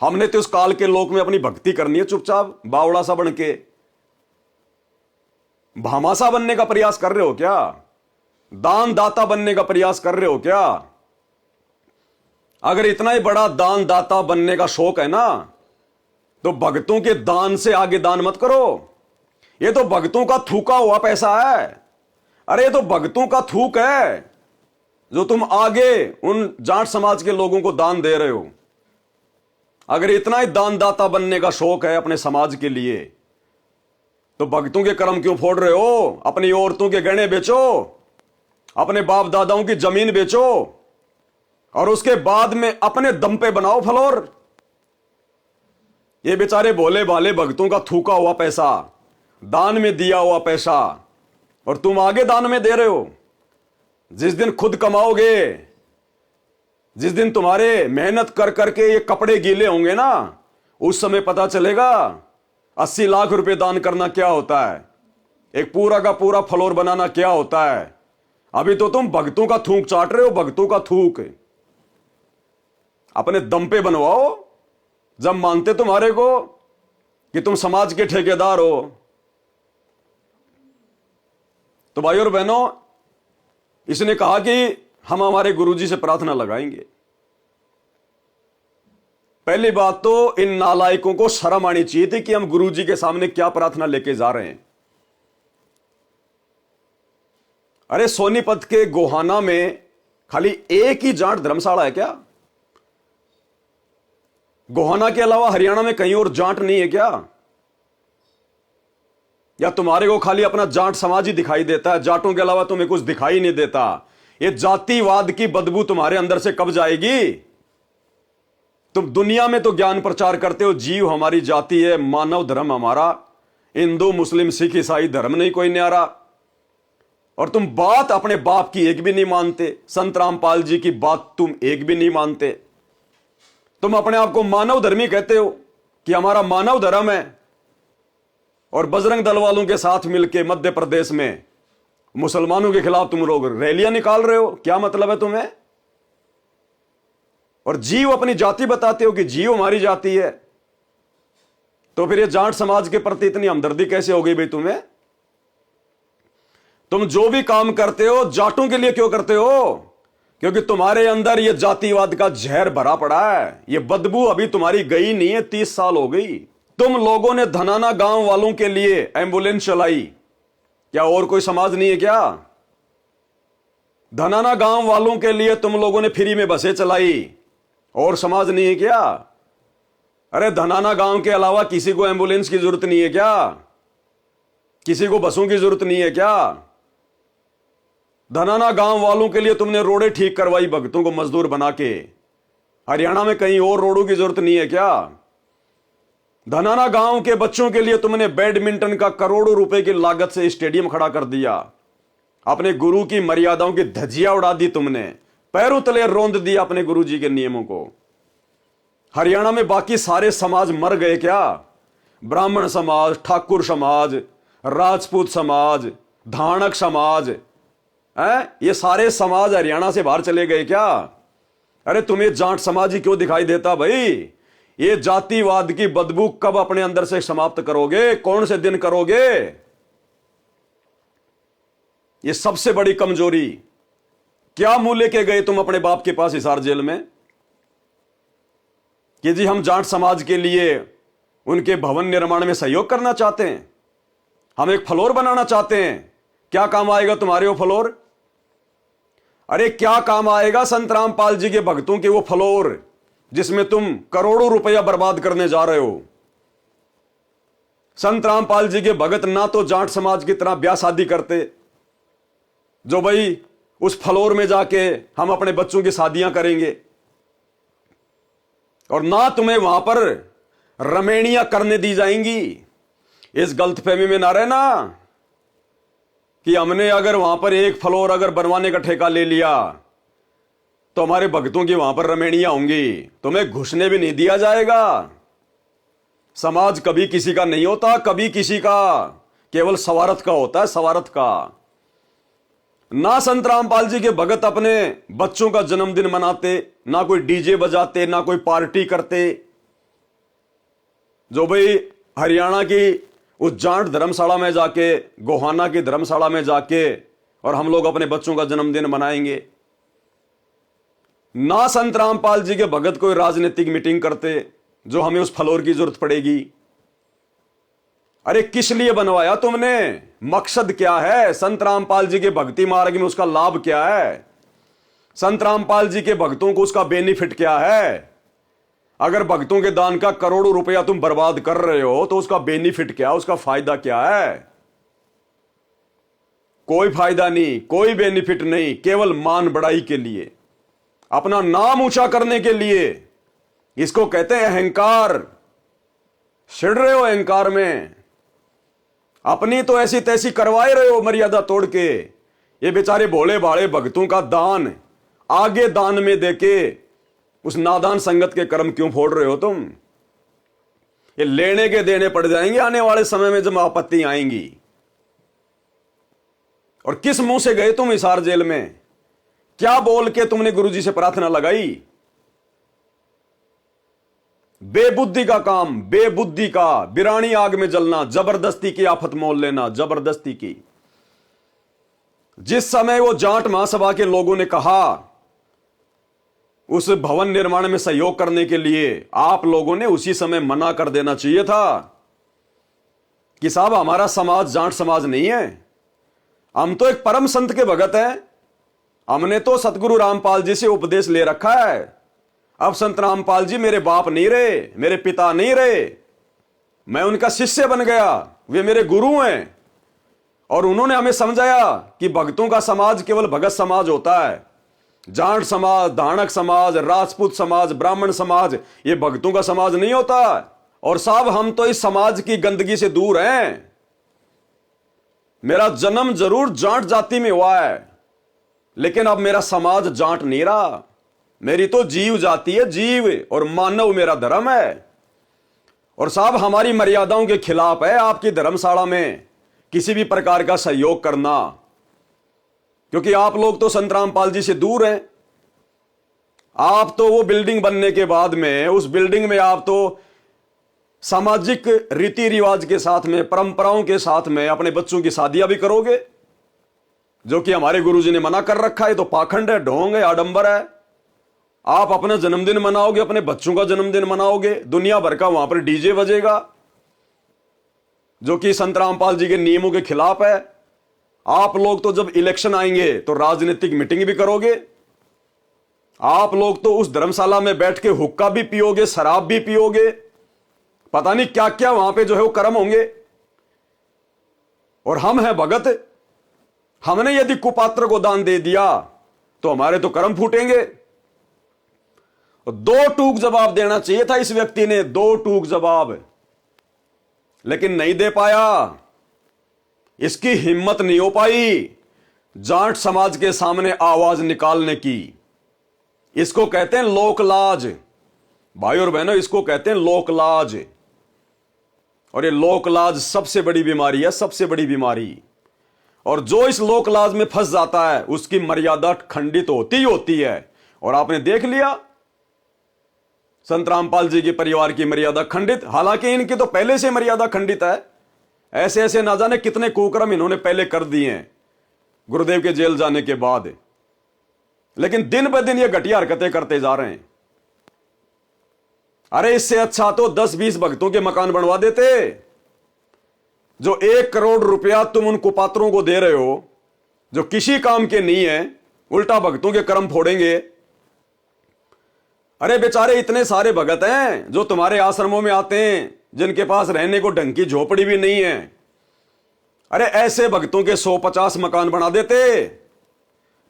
हमने तो इस काल के लोक में अपनी भक्ति करनी है, चुपचाप बावड़ा सा बन के भामासा बनने का प्रयास कर रहे हो क्या? दान दाता बनने का प्रयास कर रहे हो क्या? अगर इतना ही बड़ा दान दाता बनने का शौक है ना, तो भक्तों के दान से आगे दान मत करो। ये तो भक्तों का थूका हुआ पैसा है। अरे ये तो भक्तों का थूक है जो तुम आगे उन जाट समाज के लोगों को दान दे रहे हो। अगर इतना ही दान दाता बनने का शौक है अपने समाज के लिए, तो भक्तों के कर्म क्यों फोड़ रहे हो? अपनी औरतों के गहने बेचो, अपने बाप दादाओं की जमीन बेचो, और उसके बाद में अपने दम पे बनाओ फ्लोर। ये बेचारे भोले भाले भक्तों का थूका हुआ पैसा, दान में दिया हुआ पैसा, और तुम आगे दान में दे रहे हो। जिस दिन खुद कमाओगे, जिस दिन तुम्हारे मेहनत कर करके ये कपड़े गीले होंगे ना, उस समय पता चलेगा 80 लाख रुपए दान करना क्या होता है, एक पूरा का पूरा फ्लोर बनाना क्या होता है। अभी तो तुम भक्तों का थूक चाट रहे हो, भक्तों का थूक। अपने दम पे बनवाओ। जब मानते तुम्हारे को कि तुम समाज के ठेकेदार हो, तो भाई और बहनों, इसने कहा कि हम हमारे गुरुजी से प्रार्थना लगाएंगे। पहली बात तो इन नालायकों को शर्म आनी चाहिए थी कि हम गुरुजी के सामने क्या प्रार्थना लेके जा रहे हैं। अरे सोनीपत के गोहाना में खाली एक ही जाट धर्मशाला है क्या? गोहाना के अलावा हरियाणा में कहीं और जाट नहीं है क्या? या तुम्हारे को खाली अपना जाट समाज ही दिखाई देता है? जाटों के अलावा तुम्हें कुछ दिखाई नहीं देता? ये जातिवाद की बदबू तुम्हारे अंदर से कब जाएगी? तुम दुनिया में तो ज्ञान प्रचार करते हो, जीव हमारी जाति है, मानव धर्म हमारा, हिंदू मुस्लिम सिख ईसाई धर्म नहीं कोई न्यारा, और तुम बात अपने बाप की एक भी नहीं मानते। संत रामपाल जी की बात तुम एक भी नहीं मानते। तुम अपने आप को मानव धर्मी कहते हो कि हमारा मानव धर्म है, और बजरंग दल वालों के साथ मिलकर मध्य प्रदेश में मुसलमानों के खिलाफ तुम लोग रैलियां निकाल रहे हो। क्या मतलब है तुम्हें? और जीव अपनी जाति बताते हो कि जीव हमारी जाति है। तो फिर ये जाट समाज के प्रति इतनी हमदर्दी कैसे हो गई भाई तुम्हें? तुम जो भी काम करते हो जाटों के लिए क्यों करते हो? क्योंकि तुम्हारे अंदर ये जातिवाद का जहर भरा पड़ा है। ये बदबू अभी तुम्हारी गई नहीं है, 30 साल हो गई। तुम लोगों ने धनाना गांव वालों के लिए एम्बुलेंस चलाई, क्या और कोई समाज नहीं है क्या? धनाना गांव वालों के लिए तुम लोगों ने फ्री में बसें चलाई, और समाज नहीं है क्या? अरे धनाना गांव के अलावा किसी को एम्बुलेंस की जरूरत नहीं है क्या? किसी को बसों की जरूरत नहीं है क्या? धनाना गांव वालों के लिए तुमने रोडें ठीक करवाई भगतों को मजदूर बना के। हरियाणा में कहीं और रोडों की जरूरत नहीं है क्या? धनाना गांव के बच्चों के लिए तुमने बैडमिंटन का करोड़ों रुपए की लागत से स्टेडियम खड़ा कर दिया। अपने गुरु की मर्यादाओं की धज्जियां उड़ा दी तुमने, पैरों तले रौंद दिया अपने गुरु जी के नियमों को। हरियाणा में बाकी सारे समाज मर गए क्या? ब्राह्मण समाज, ठाकुर समाज, राजपूत समाज, धानक समाज, ये सारे समाज हरियाणा से बाहर चले गए क्या? अरे तुम्हें जाट समाज ही क्यों दिखाई देता भाई? ये जातिवाद की बदबू कब अपने अंदर से समाप्त करोगे? कौन से दिन करोगे? ये सबसे बड़ी कमजोरी। क्या मुंह लेके गए तुम अपने बाप के पास हिसार जेल में कि जी हम जाट समाज के लिए उनके भवन निर्माण में सहयोग करना चाहते हैं, हम एक फ्लोर बनाना चाहते हैं। क्या काम आएगा तुम्हारे वो फ्लोर? अरे क्या काम आएगा संत रामपाल जी के भक्तों के वो फ्लोर जिसमें तुम करोड़ों रुपया बर्बाद करने जा रहे हो? संत रामपाल जी के भगत ना तो जाट समाज की तरह ब्याह शादी करते, जो भाई उस फ्लोर में जाके हम अपने बच्चों की शादियां करेंगे, और ना तुम्हें वहां पर रमेणियां करने दी जाएंगी। इस गलतफहमी में ना रहना कि हमने अगर वहां पर एक फ्लोर अगर बनवाने का ठेका ले लिया तो हमारे भक्तों की वहां पर रमेणियां होंगी, तुम्हें घुसने भी नहीं दिया जाएगा। समाज कभी किसी का नहीं होता, कभी किसी का केवल सवारथ का होता है, सवारथ का। ना संत रामपाल जी के भगत अपने बच्चों का जन्मदिन मनाते, ना कोई डीजे बजाते, ना कोई पार्टी करते। जो भाई हरियाणा की उस जाट धर्मशाला में जाके, गोहाना की धर्मशाला में जाके और हम लोग अपने बच्चों का जन्मदिन मनाएंगे। ना संत रामपाल जी के भगत कोई राजनीतिक मीटिंग करते जो हमें उस फ्लोर की जरूरत पड़ेगी। अरे किस लिए बनवाया तुमने? मकसद क्या है? संत रामपाल जी के भक्ति मार्ग में उसका लाभ क्या है? संत रामपाल जी के भक्तों को उसका बेनिफिट क्या है? अगर भक्तों के दान का करोड़ों रुपया तुम बर्बाद कर रहे हो तो उसका बेनिफिट क्या, उसका फायदा क्या है? कोई फायदा नहीं, कोई बेनिफिट नहीं, केवल मान बढ़ाई के लिए, अपना नाम ऊंचा करने के लिए। इसको कहते हैं अहंकार। छिड़ रहे हो अहंकार में, अपनी तो ऐसी तैसी करवाए रहे हो मर्यादा तोड़ के। ये बेचारे भोले भाले भक्तों का दान आगे दान में देके उस नादान संगत के कर्म क्यों फोड़ रहे हो तुम? ये लेने के देने पड़ जाएंगे आने वाले समय में जब आपत्ति आएंगी। और किस मुंह से गए तुम हिसार जेल में? क्या बोल के तुमने गुरुजी से प्रार्थना लगाई? बेबुद्धि का काम, बेबुद्धि का, बिरानी आग में जलना, जबरदस्ती की आफत मोल लेना, जबरदस्ती की। जिस समय वो जाट महासभा के लोगों ने कहा उस भवन निर्माण में सहयोग करने के लिए, आप लोगों ने उसी समय मना कर देना चाहिए था कि साहब हमारा समाज जाट समाज नहीं है, हम तो एक परम संत के भगत हैं, हमने तो सतगुरु रामपाल जी से उपदेश ले रखा है, अब संत रामपाल जी मेरे बाप नहीं रहे, मेरे पिता नहीं रहे, मैं उनका शिष्य बन गया, वे मेरे गुरु हैं। और उन्होंने हमें समझाया कि भक्तों का समाज केवल भगत समाज होता है। जाट समाज, धाणक समाज, राजपूत समाज, ब्राह्मण समाज, ये भक्तों का समाज नहीं होता। और साहब हम तो इस समाज की गंदगी से दूर हैं। मेरा जन्म जरूर जाट जाति में हुआ है, लेकिन अब मेरा समाज जाट नहीं रहा। मेरी तो जीव जाति है, जीव, और मानव मेरा धर्म है। और साहब हमारी मर्यादाओं के खिलाफ है आपकी धर्मशाला में किसी भी प्रकार का सहयोग करना, क्योंकि आप लोग तो संत रामपाल जी से दूर हैं। आप तो वो बिल्डिंग बनने के बाद में, उस बिल्डिंग में आप तो सामाजिक रीति रिवाज के साथ में, परंपराओं के साथ में अपने बच्चों की शादियां भी करोगे, जो कि हमारे गुरुजी ने मना कर रखा है। तो पाखंड है, ढोंग है, आडंबर है। आप अपना जन्मदिन मनाओगे, अपने बच्चों का जन्मदिन मनाओगे, दुनिया भर का वहां पर डीजे बजेगा, जो कि संत रामपाल जी के नियमों के खिलाफ है। आप लोग तो जब इलेक्शन आएंगे तो राजनीतिक मीटिंग भी करोगे। आप लोग तो उस धर्मशाला में बैठ के हुक्का भी पियोगे, शराब भी पियोगे, पता नहीं क्या क्या वहां पे जो है वो कर्म होंगे। और हम हैं भगत, हमने यदि कुपात्र को दान दे दिया तो हमारे तो कर्म फूटेंगे। दो टूक जवाब देना चाहिए था इस व्यक्ति ने, दो टूक जवाब, लेकिन नहीं दे पाया। इसकी हिम्मत नहीं हो पाई जाट समाज के सामने आवाज निकालने की। इसको कहते हैं लोकलाज, भाई और बहनों, इसको कहते हैं लोकलाज। और ये लोकलाज सबसे बड़ी बीमारी है, सबसे बड़ी बीमारी। और जो इस लोकलाज में फंस जाता है उसकी मर्यादा खंडित होती ही होती है। और आपने देख लिया संत रामपाल जी के परिवार की मर्यादा खंडित, हालांकि इनकी तो पहले से मर्यादा खंडित है। ऐसे ऐसे ना जाने कितने कुकर्म इन्होंने पहले कर दिए हैं गुरुदेव के जेल जाने के बाद, लेकिन दिन ब दिन ये घटिया हरकतें करते जा रहे हैं। अरे इससे अच्छा तो 10-20 भक्तों के मकान बनवा देते। जो 1 करोड़ रुपया तुम उन कुपात्रों को दे रहे हो, जो किसी काम के नहीं है, उल्टा भक्तों के कर्म फोड़ेंगे। अरे बेचारे इतने सारे भगत हैं जो तुम्हारे आश्रमों में आते हैं, जिनके पास रहने को ढंग की झोपड़ी भी नहीं है। अरे ऐसे भक्तों के 150 मकान बना देते।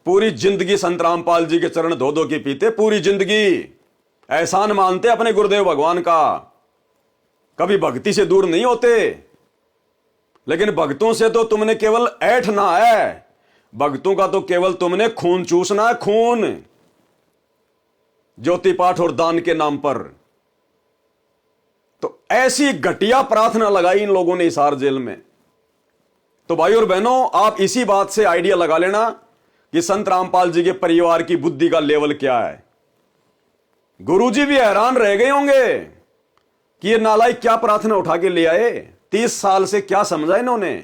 पूरी जिंदगी संत रामपाल जी के चरण धो धो के पीते, पूरी जिंदगी एहसान मानते अपने गुरुदेव भगवान का, कभी भक्ति से दूर नहीं होते। लेकिन भक्तों से तो तुमने केवल ऐठना है, भक्तों का तो केवल तुमने खून चूसना है, खून, ज्योति पाठ और दान के नाम पर। तो ऐसी घटिया प्रार्थना लगाई इन लोगों ने हिसार जेल में। तो भाई और बहनों, आप इसी बात से आइडिया लगा लेना कि संत रामपाल जी के परिवार की बुद्धि का लेवल क्या है। गुरुजी भी हैरान रह गए होंगे कि ये नालायक क्या प्रार्थना उठा के ले आए। 30 साल से क्या समझा इन्होंने?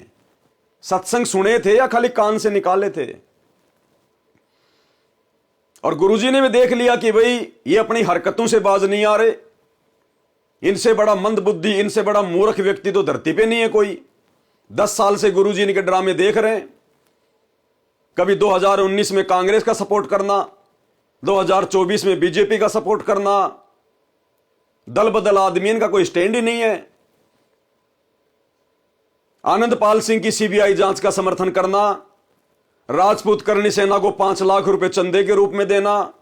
सत्संग सुने थे या खाली कान से निकाले थे? और गुरुजी ने भी देख लिया कि भाई ये अपनी हरकतों से बाज नहीं आ रहे, इनसे बड़ा मंद बुद्धि, इनसे बड़ा मूर्ख व्यक्ति तो धरती पे नहीं है कोई। 10 साल से गुरुजी इनके ड्रामे देख रहे हैं। कभी 2019 में कांग्रेस का सपोर्ट करना, 2024 में बीजेपी का सपोर्ट करना, दल बदल आदमी, इनका कोई स्टैंड ही नहीं है। आनंदपाल सिंह की सीबीआई जांच का समर्थन करना, राजपूत करनी सेना को 5 लाख रुपए चंदे के रूप में देना,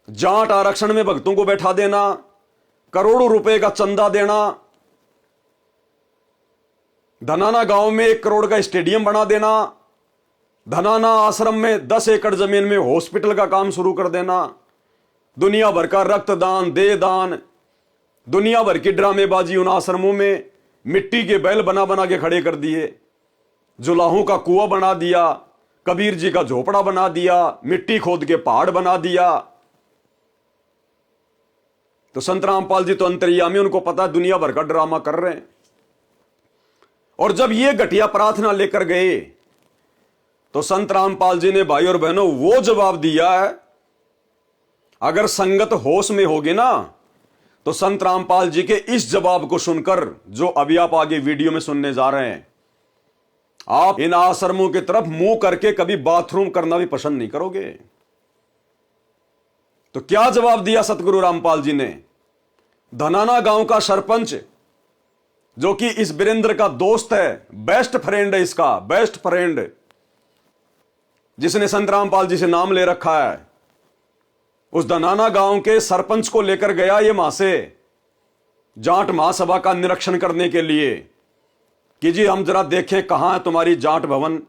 जाट आरक्षण में भक्तों को बैठा देना, करोड़ों रुपए का चंदा देना, धनाना गांव में 1 करोड़ का स्टेडियम बना देना, धनाना आश्रम में 10 एकड़ जमीन में हॉस्पिटल का काम शुरू कर देना, दुनिया भर का रक्तदान, देहदान, दुनिया भर की ड्रामेबाजी उन आश्रमों में, मिट्टी के बैल बना बना के खड़े कर दिए, जुलाहों का कुआं बना दिया, कबीर जी का झोपड़ा बना दिया, मिट्टी खोद के पहाड़ बना दिया। तो संत रामपाल जी तो अंतर्यामी, उनको पता दुनिया भर का ड्रामा कर रहे हैं। और जब ये घटिया प्रार्थना लेकर गए तो संत रामपाल जी ने भाई और बहनों वो जवाब दिया है, अगर संगत होश में होगी ना तो संत रामपाल जी के इस जवाब को सुनकर, जो अभी आप आगे वीडियो में सुनने जा रहे हैं, आप इन आश्रमों की तरफ मुंह करके कभी बाथरूम करना भी पसंद नहीं करोगे। तो क्या जवाब दिया सतगुरु रामपाल जी ने? धनाना गांव का सरपंच, जो कि इस वीरेंद्र का दोस्त है, बेस्ट फ्रेंड है, इसका बेस्ट फ्रेंड, जिसने संत रामपाल जी से नाम ले रखा है, उस धनाना गांव के सरपंच को लेकर गया ये वहां से जाट महासभा का निरीक्षण करने के लिए कि जी हम जरा देखें कहां है तुम्हारी जाट भवन,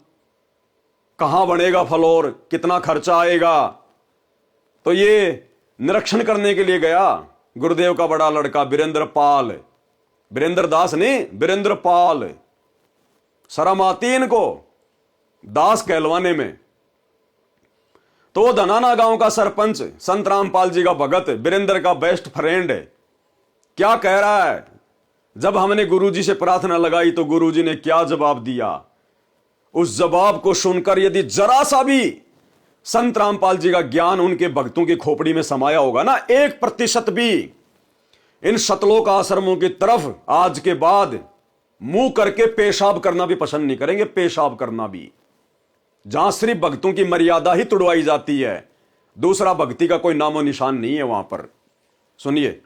कहां बनेगा फ्लोर, कितना खर्चा आएगा। तो ये निरीक्षण करने के लिए गया गुरुदेव का बड़ा लड़का वीरेंद्र पाल, वीरेंद्र दास नहीं, वीरेंद्र पाल। शर्म आती इनको दास कहलवाने में। तो धनाना गांव का सरपंच संत रामपाल जी का भगत, वीरेंद्र का बेस्ट फ्रेंड है, क्या कह रहा है? जब हमने गुरुजी से प्रार्थना लगाई तो गुरुजी ने क्या जवाब दिया? उस जवाब को सुनकर यदि जरा सा भी संत रामपाल जी का ज्ञान उनके भक्तों की खोपड़ी में समाया होगा ना, 1% भी, इन सतलोक आश्रमों की तरफ आज के बाद मुंह करके पेशाब करना भी पसंद नहीं करेंगे। पेशाब करना भी, जहां सिर्फ भक्तों की मर्यादा ही तुड़वाई जाती है, दूसरा भक्ति का कोई नामो निशान नहीं है वहां पर। सुनिए।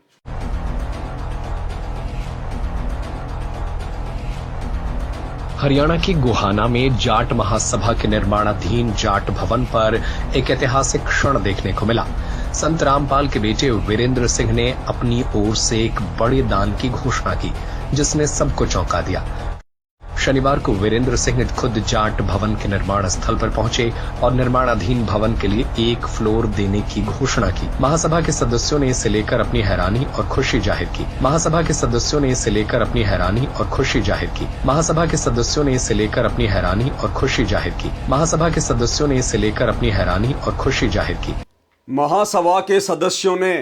हरियाणा की गोहाना में जाट महासभा के निर्माणाधीन जाट भवन पर एक ऐतिहासिक क्षण देखने को मिला। संत रामपाल के बेटे वीरेंद्र सिंह ने अपनी ओर से एक बड़े दान की घोषणा की, जिसने सबको चौंका दिया। शनिवार को वीरेंद्र सिंह ने खुद जाट भवन के निर्माण स्थल पर पहुंचे और निर्माणाधीन भवन के लिए 1 फ्लोर देने की घोषणा की। महासभा के सदस्यों ने इसे लेकर अपनी हैरानी और खुशी जाहिर की। महासभा के सदस्यों ने इसे लेकर अपनी हैरानी और खुशी जाहिर की। महासभा के सदस्यों ने इसे लेकर अपनी हैरानी और खुशी जाहिर की। महासभा के सदस्यों ने इसे लेकर अपनी हैरानी और खुशी जाहिर की। महासभा के सदस्यों ने,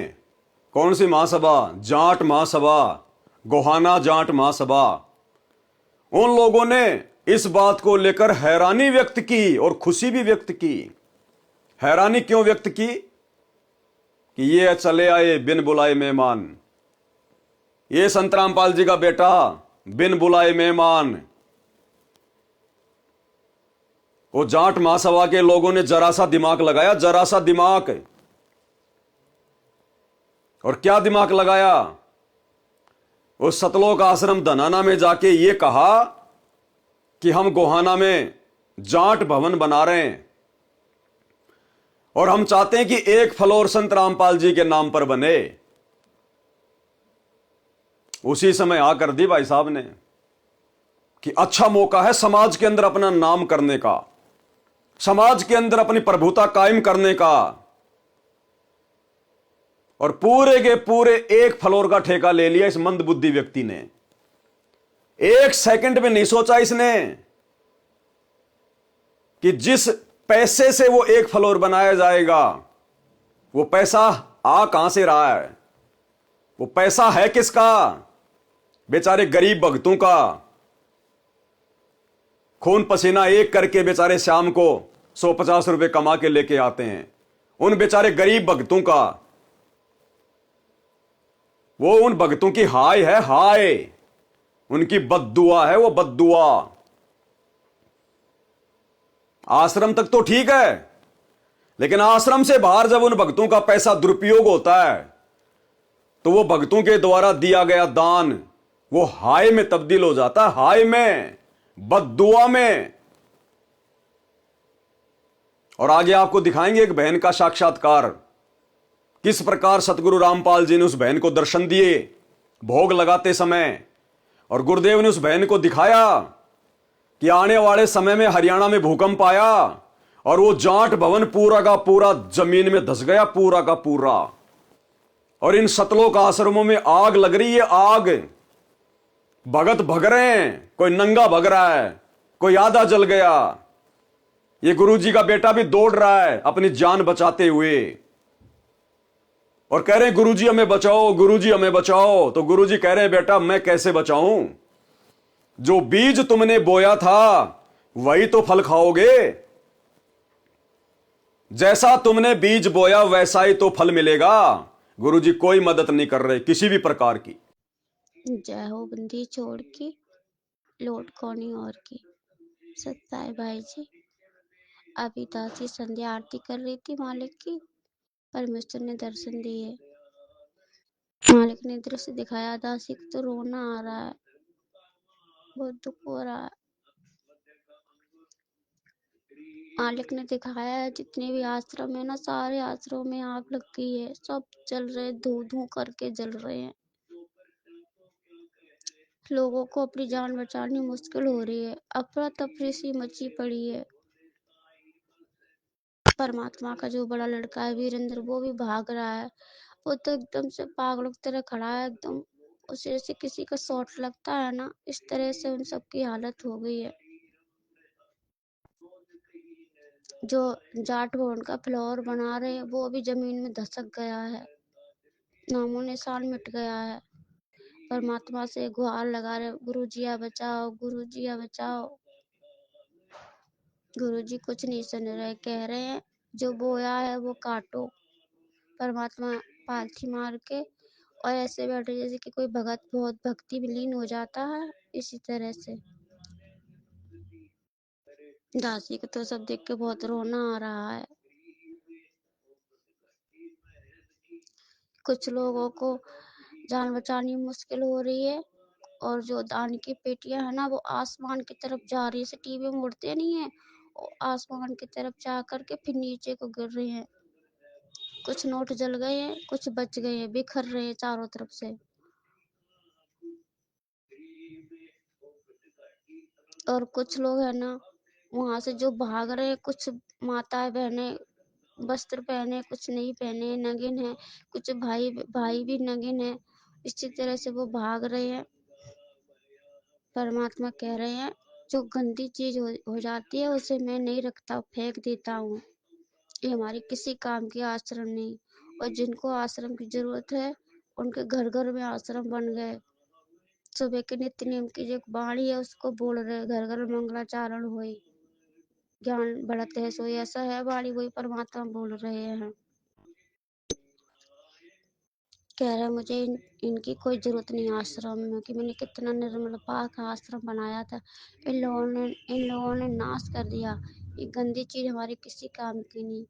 कौन सी महासभा? जाट महासभा, गोहाना जाट महासभा। उन लोगों ने इस बात को लेकर हैरानी व्यक्त की और खुशी भी व्यक्त की। हैरानी क्यों व्यक्त की? कि ये चले आए बिन बुलाए मेहमान, ये संत रामपाल जी का बेटा बिन बुलाए मेहमान। वो जाट महासभा के लोगों ने जरा सा दिमाग लगाया, जरा सा दिमाग। और क्या दिमाग लगाया? उस सतलोक आश्रम धनाना में जाके ये कहा कि हम गोहाना में जाट भवन बना रहे हैं और हम चाहते हैं कि 1 फ्लोर संत रामपाल जी के नाम पर बने। उसी समय आ कर दी भाई साहब ने कि अच्छा मौका है समाज के अंदर अपना नाम करने का, समाज के अंदर अपनी प्रभुता कायम करने का। और पूरे के पूरे 1 फ्लोर का ठेका ले लिया इस मंदबुद्धि व्यक्ति ने। 1 सेकंड में नहीं सोचा इसने कि जिस पैसे से वो 1 फ्लोर बनाया जाएगा, वो पैसा आ कहां से रहा है? वो पैसा है किसका? बेचारे गरीब भक्तों का। खून पसीना एक करके बेचारे शाम को 150 रुपए कमा के लेके आते हैं, उन बेचारे गरीब भक्तों का। वो उन भक्तों की हाय है, हाय, उनकी बद्दुआ है वो, बद्दुआ। आश्रम तक तो ठीक है, लेकिन आश्रम से बाहर जब उन भक्तों का पैसा दुरुपयोग होता है तो वो भक्तों के द्वारा दिया गया दान वो हाय में तब्दील हो जाता है, हाय में, बद्दुआ में। और आगे आपको दिखाएंगे एक बहन का साक्षात्कार, किस प्रकार सतगुरु रामपाल जी ने उस बहन को दर्शन दिए भोग लगाते समय। और गुरुदेव ने उस बहन को दिखाया कि आने वाले समय में हरियाणा में भूकंप आया और वो जाट भवन पूरा का पूरा जमीन में धस गया, पूरा का पूरा। और इन सतलोक आश्रमों में आग लग रही है, आग। भगत भग रहे हैं, कोई नंगा भग रहा है, कोई आधा जल गया। ये गुरुजी का बेटा भी दौड़ रहा है अपनी जान बचाते हुए और कह रहे हैं गुरुजी हमें बचाओ, गुरुजी हमें बचाओ। तो गुरुजी कह रहे हैं बेटा मैं कैसे बचाऊं? जो बीज तुमने बोया था वही तो फल खाओगे। जैसा तुमने बीज बोया वैसा ही तो फल मिलेगा। गुरुजी कोई मदद नहीं कर रहे किसी भी प्रकार की। जय हो बंदी छोड़ की लोट कोनी और की। सत्ता है भाई जी। अभी दासी संध्या आरती कर रही थी मालिक की। परमेश्वर ने दर्शन दिए, मालिक ने दृश्य दिखाया। दासी को तो रोना आ रहा है, बहुत दुख हो रहा है। मालिक ने दिखाया है जितने भी आश्रम है ना, सारे आश्रम में आग लग गई है, सब जल रहे, धू धू करके जल रहे हैं। लोगों को अपनी जान बचानी मुश्किल हो रही है, अफरा तफरी सी मची पड़ी है। परमात्मा का जो बड़ा लड़का है वीरेंद्र, वो भी भाग रहा है। वो तो एकदम से पागलों की तरह खड़ा है, एकदम उसे जैसे किसी का शॉट लगता है ना, इस तरह से उन सबकी हालत हो गई है। जो जाट भवन का फ्लोर बना रहे हैं वो भी जमीन में धसक गया है, नामो निशान मिट गया है। परमात्मा से गुहार लगा रहे, गुरुजिया बचाओ, गुरुजिया बचाओ। गुरुजी कुछ नहीं सुन रहे, कह रहे हैं जो बोया है वो काटो। परमात्मा पालथी मार के और ऐसे बैठे जैसे कि कोई भगत बहुत भक्ति में लीन हो जाता है, इसी तरह से। दासी को तो सब देख के बहुत रोना आ रहा है। कुछ लोगों को जान बचानी मुश्किल हो रही है, और जो दान की पेटियां है ना, वो आसमान की तरफ जा रही है, जैसे टीवी में उड़ते नहीं है, आसमान की तरफ जा करके फिर नीचे को गिर रही हैं। कुछ नोट जल गए हैं, कुछ बच गए हैं, बिखर रहे हैं चारों तरफ से। और कुछ लोग है ना वहां से जो भाग रहे हैं, कुछ माताएं बहने वस्त्र पहने, कुछ नहीं पहने, नंगिन है। कुछ भाई भाई भी नंगिन है, इसी तरह से वो भाग रहे हैं। परमात्मा कह रहे हैं जो गंदी चीज हो जाती है उसे मैं नहीं रखता, फेंक देता हूँ। ये हमारी किसी काम की आश्रम नहीं। और जिनको आश्रम की जरूरत है उनके घर घर में आश्रम बन गए। सुबह के नित्य नियम की जो वाणी है उसको बोल रहे, घर घर मंगलाचारण होई, ज्ञान बढ़ते है सोई, ऐसा है वाणी, वही परमात्मा बोल रहे हैं। कह रहे मुझे इनकी कोई जरूरत नहीं आश्रम में, कि मैंने कितना निर्मल पाक आश्रम बनाया था, इन लोगों ने नाश कर दिया। ये गंदी चीज हमारी किसी काम की नहीं।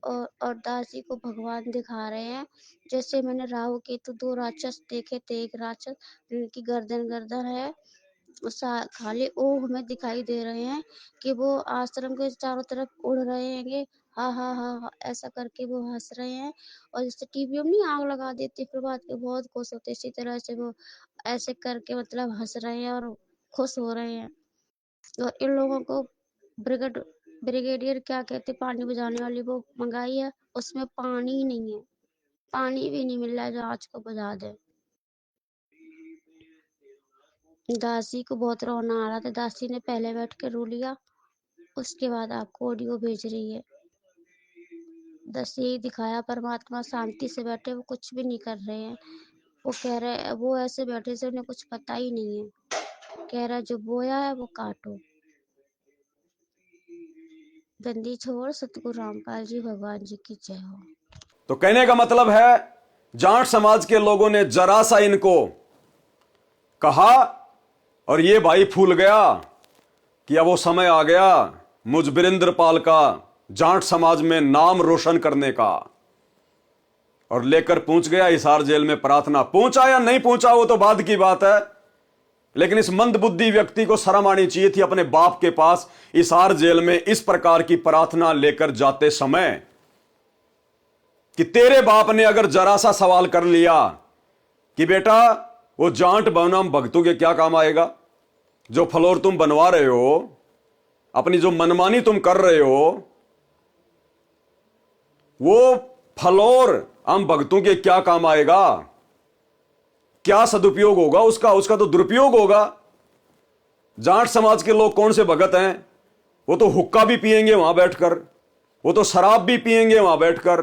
और दासी को भगवान दिखा रहे हैं जैसे मैंने राहु केतु दो राक्षस देखे थे। एक राक्षस जिनकी गर्दन है, खाली ओह में दिखाई दे रहे हैं कि वो आश्रम के चारों तरफ उड़ रहे हैं, हा हा हा हा ऐसा करके वो हंस रहे हैं। और जैसे टीवी में नहीं आग लगा देते फिर बाद के बहुत खुश होते, इसी तरह से वो ऐसे करके मतलब हंस रहे हैं और खुश हो रहे हैं। और इन लोगों को ब्रिगेडियर क्या कहते, पानी बुझाने वाली वो मंगाई है, उसमें पानी ही नहीं है, पानी भी नहीं मिल रहा है जो आँच को बुझा दे। दासी को बहुत रोना आ रहा था, दासी ने पहले बैठ के रो लिया, उसके बाद आपको ऑडियो भेज रही है। दस यही दिखाया परमात्मा शांति से बैठे, वो कुछ भी नहीं कर रहे हैं। वो कह रहे, वो ऐसे बैठे से उन्हें कुछ पता ही नहीं है। कह रहा जो बोया है वो काटो। बंदी छोड़, सतगुरु रामपाल जी भगवान जी की जय हो। तो कहने का मतलब है जाट समाज के लोगों ने जरा सा इनको कहा और ये भाई फूल गया कि अब वो समय आ गया मुझ वीरेंद्र पाल का जाट समाज में नाम रोशन करने का, और लेकर पहुंच गया हिसार जेल में प्रार्थना। पहुंचा या नहीं पहुंचा वो तो बाद की बात है, लेकिन इस मंदबुद्धि व्यक्ति को शर्म आनी चाहिए थी अपने बाप के पास हिसार जेल में इस प्रकार की प्रार्थना लेकर जाते समय, कि तेरे बाप ने अगर जरा सा सवाल कर लिया कि बेटा वो जाट बनाम भक्तों के क्या काम आएगा, जो फ्लोर तुम बनवा रहे हो, अपनी जो मनमानी तुम कर रहे हो, वो फ्लोर हम भक्तों के क्या काम आएगा, क्या सदुपयोग होगा उसका, उसका तो दुरुपयोग होगा। जाट समाज के लोग कौन से भगत हैं, वो तो हुक्का भी पिएंगे वहां बैठकर, वो तो शराब भी पिएंगे वहां बैठकर,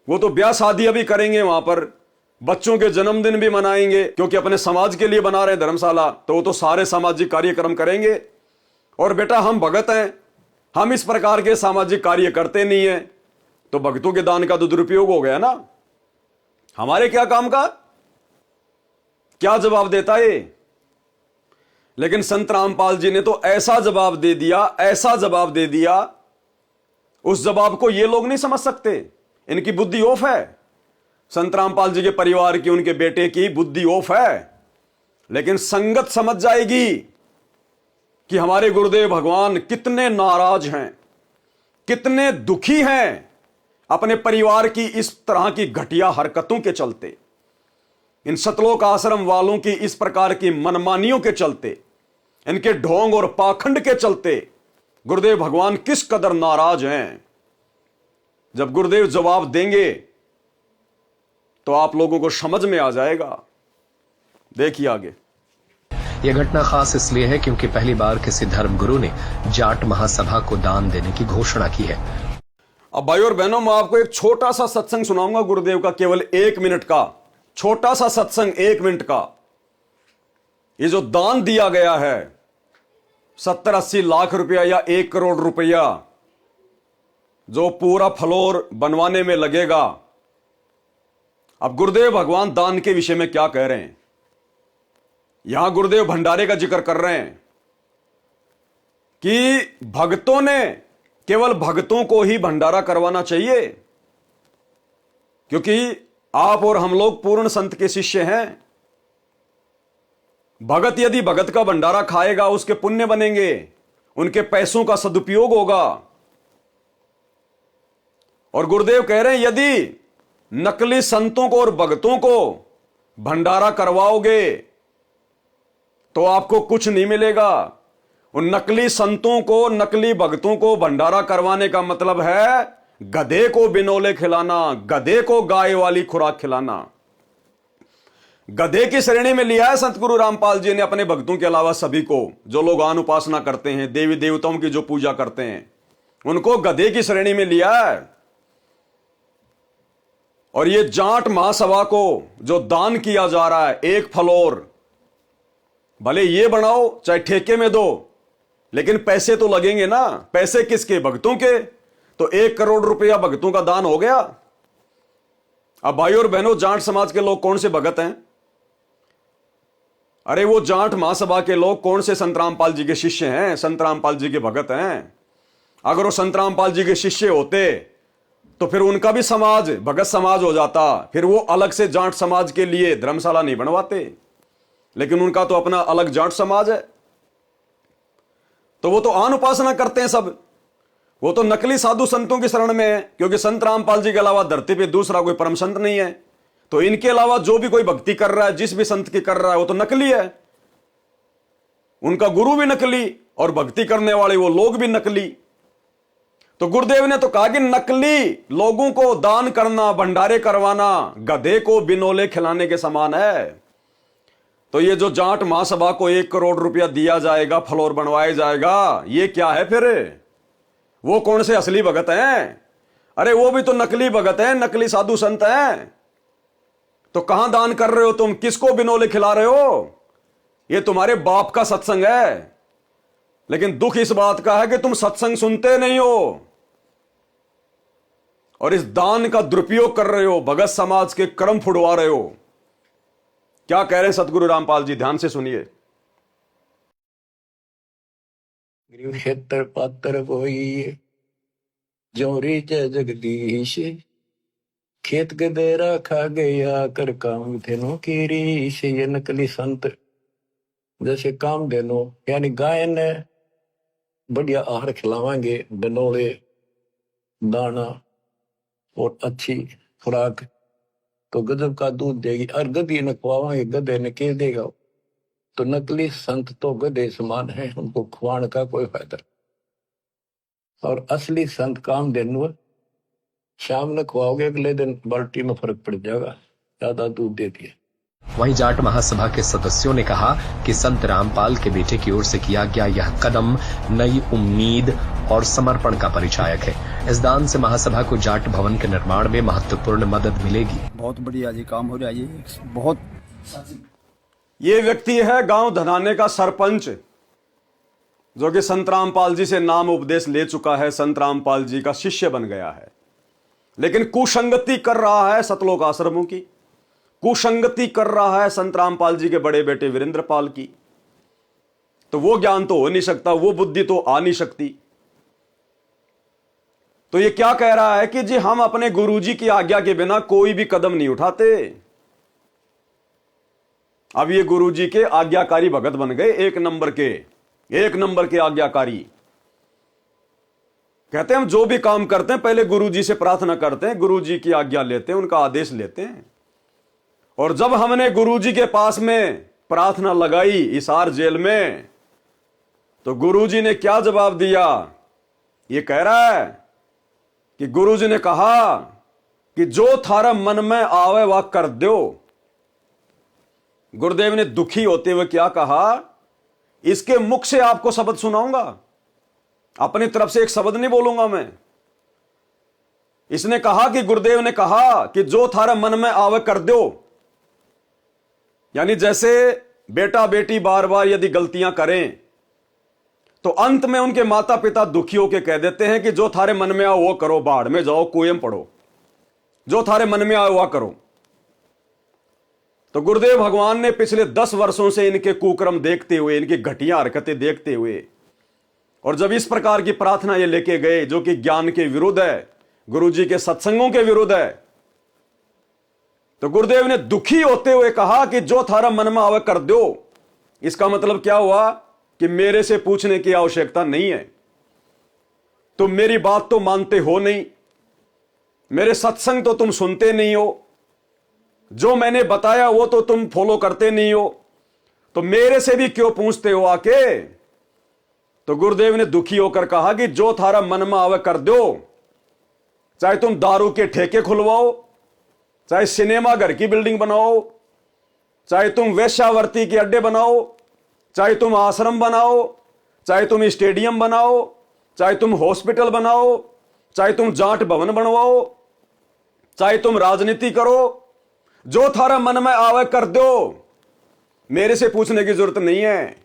वो तो ब्याह शादियां भी करेंगे वहां पर, बच्चों के जन्मदिन भी मनाएंगे, क्योंकि अपने समाज के लिए बना रहे धर्मशाला, तो वो तो सारे सामाजिक कार्यक्रम करेंगे। और बेटा हम भगत हैं, हम इस प्रकार के सामाजिक कार्य करते नहीं है, तो भक्तों के दान का तो दुरुपयोग हो गया ना, हमारे क्या काम का, क्या जवाब देता है। लेकिन संत रामपाल जी ने तो ऐसा जवाब दे दिया, ऐसा जवाब दे दिया, उस जवाब को ये लोग नहीं समझ सकते। इनकी बुद्धि ऑफ है। संत रामपाल जी के परिवार की, उनके बेटे की बुद्धि ऑफ है। लेकिन संगत समझ जाएगी कि हमारे गुरुदेव भगवान कितने नाराज हैं, कितने दुखी हैं अपने परिवार की इस तरह की घटिया हरकतों के चलते, इन सतलोक आश्रम वालों की इस प्रकार की मनमानियों के चलते, इनके ढोंग और पाखंड के चलते गुरुदेव भगवान किस कदर नाराज हैं। जब गुरुदेव जवाब देंगे तो आप लोगों को समझ में आ जाएगा। देखिए आगे। यह घटना खास इसलिए है क्योंकि पहली बार किसी धर्मगुरु ने जाट महासभा को दान देने की घोषणा की है। अब भाई और बहनों, मैं आपको एक छोटा सा सत्संग सुनाऊंगा गुरुदेव का, केवल 1 मिनट का छोटा सा सत्संग, 1 मिनट का। ये जो दान दिया गया है 70-80 लाख रुपया या 1 करोड़ रुपया, जो पूरा फ्लोर बनवाने में लगेगा। अब गुरुदेव भगवान दान के विषय में क्या कह रहे हैं? यहां गुरुदेव भंडारे का जिक्र कर रहे हैं कि भक्तों ने, केवल भक्तों को ही भंडारा करवाना चाहिए, क्योंकि आप और हम लोग पूर्ण संत के शिष्य हैं। भगत यदि भगत का भंडारा खाएगा, उसके पुण्य बनेंगे, उनके पैसों का सदुपयोग होगा। और गुरुदेव कह रहे हैं यदि नकली संतों को और भगतों को भंडारा करवाओगे तो आपको कुछ नहीं मिलेगा। उन नकली संतों को, नकली भक्तों को भंडारा करवाने का मतलब है गधे को बिनोले खिलाना, गधे को गाय वाली खुराक खिलाना। गधे की श्रेणी में लिया है सतगुरु रामपाल जी ने अपने भक्तों के अलावा सभी को। जो लोग आन उपासना करते हैं, देवी देवताओं की जो पूजा करते हैं, उनको गधे की श्रेणी में लिया है। और ये जाट महासभा को जो दान किया जा रहा है, 1 फ्लोर, भले ये बनाओ चाहे ठेके में दो, लेकिन पैसे तो लगेंगे ना। पैसे किसके? भक्तों के। तो 1 करोड़ रुपया भक्तों का दान हो गया। अब भाई और बहनों, जाट समाज के लोग कौन से भगत हैं? अरे वो जाट महासभा के लोग कौन से संत रामपाल जी के शिष्य हैं, संत रामपाल जी के भगत हैं। अगर वो संत रामपाल जी के शिष्य होते तो फिर उनका भी समाज भगत समाज हो जाता, फिर वो अलग से जाट समाज के लिए धर्मशाला नहीं बनवाते। लेकिन उनका तो अपना अलग जाट समाज है, तो वो तो आन उपासना करते हैं सब। वो तो नकली साधु संतों की शरण में है, क्योंकि संत रामपाल जी के अलावा धरती पे दूसरा कोई परम संत नहीं है। तो इनके अलावा जो भी कोई भक्ति कर रहा है, जिस भी संत की कर रहा है, वो तो नकली है। उनका गुरु भी नकली और भक्ति करने वाले वो लोग भी नकली। तो गुरुदेव ने तो कहा कि नकली लोगों को दान करना, भंडारे करवाना गधे को बिनोले खिलाने के समान है। तो ये जो जाट महासभा को 1 करोड़ रुपया दिया जाएगा, फ्लोर बनवाया जाएगा, ये क्या है फिर? वो कौन से असली भगत हैं? अरे वो भी तो नकली भगत हैं, नकली साधु संत हैं। तो कहां दान कर रहे हो तुम? किसको बिनोले खिला रहे हो? ये तुम्हारे बाप का सत्संग है। लेकिन दुख इस बात का है कि तुम सत्संग सुनते नहीं हो और इस दान का दुरुपयोग कर रहे हो, भगत समाज के कर्म फुड़वा रहे हो। क्या कह रहे हैं सतगुरु रामपाल जी? ध्यान से सुनिए। खेतर पात्र बोई जोरी जय जगदीश, खेत गदेरा खा गया कर काम धेनो की रीश। ये नकली संत जैसे काम धेनो, यानी गाय ने बढ़िया आहार खिलावांगे, बनोले दाना और अच्छी खुराक, तो गजब का दूध देगी। और गधी ने खुआवांगे, गधे ने के देगा। तो नकली संत तो गधे समान है, उनको खुआने का कोई फायदा। और असली संत काम देनु, शाम ने खुआओगे, अगले दिन बाल्टी में फर्क पड़ जाएगा, ज्यादा दूध देती है। वहीं जाट महासभा के सदस्यों ने कहा कि संत रामपाल के बेटे की ओर से किया गया यह कदम नई उम्मीद और समर्पण का परिचायक है। इस दान से महासभा को जाट भवन के निर्माण में महत्वपूर्ण मदद मिलेगी। बहुत बढ़िया जी काम हो रहा है, ये बहुत। ये व्यक्ति है गांव धनाने का सरपंच, जो कि संत रामपाल जी से नाम उपदेश ले चुका है, संत रामपाल जी का शिष्य बन गया है, लेकिन कुसंगति कर रहा है सतलोक आश्रमों की, कुसंगति कर रहा है संत रामपाल जी के बड़े बेटे वीरेंद्र पाल की। तो वो ज्ञान तो हो नहीं सकता, वो बुद्धि तो आ नहीं सकती। तो ये क्या कह रहा है कि जी हम अपने गुरुजी की आज्ञा के बिना कोई भी कदम नहीं उठाते। अब ये गुरुजी के आज्ञाकारी भगत बन गए, एक नंबर के आज्ञाकारी। कहते हैं हम जो भी काम करते हैं पहले गुरुजी से प्रार्थना करते हैं, गुरुजी की आज्ञा लेते हैं, उनका आदेश लेते हैं। और जब हमने गुरुजी के पास में प्रार्थना लगाई हिसार जेल में, तो गुरुजी ने क्या जवाब दिया? ये कह रहा है कि गुरुजी ने कहा कि जो थारा मन में आवे वह कर दो। गुरुदेव ने दुखी होते हुए क्या कहा? इसके मुख से आपको शब्द सुनाऊंगा, अपनी तरफ से एक शब्द नहीं बोलूंगा मैं। इसने कहा कि गुरुदेव ने कहा कि जो थारा मन में आवे कर दो, यानी जैसे बेटा बेटी बार बार यदि गलतियां करें तो अंत में उनके माता पिता दुखी होकर कह देते हैं कि जो थारे मन में आओ वो करो, बाढ़ में जाओ, कुएं में पड़ो, जो थारे मन में आओ वह करो। तो गुरुदेव भगवान ने पिछले 10 वर्षों से इनके कुक्रम देखते हुए, इनकी घटिया हरकतें देखते हुए, और जब इस प्रकार की प्रार्थना ये लेके गए जो कि ज्ञान के विरुद्ध है, गुरुजी के सत्संगों के विरुद्ध है, तो गुरुदेव ने दुखी होते हुए कहा कि जो थारा मन में आवे कर दो। इसका मतलब क्या हुआ कि मेरे से पूछने की आवश्यकता नहीं है, तुम मेरी बात तो मानते हो नहीं, मेरे सत्संग तो तुम सुनते नहीं हो, जो मैंने बताया वो तो तुम फॉलो करते नहीं हो, तो मेरे से भी क्यों पूछते हो आके? तो गुरुदेव ने दुखी होकर कहा कि जो थारा मन में आवे कर दो। चाहे तुम दारू के ठेके खुलवाओ, चाहे सिनेमा घर की बिल्डिंग बनाओ, चाहे तुम वेश्यावर्ती के अड्डे बनाओ, चाहे तुम आश्रम बनाओ, चाहे तुम स्टेडियम बनाओ, चाहे तुम हॉस्पिटल बनाओ, चाहे तुम जाट भवन बनवाओ, चाहे तुम राजनीति करो, जो थारा मन में आवे कर दो। मेरे से पूछने की जरूरत नहीं है,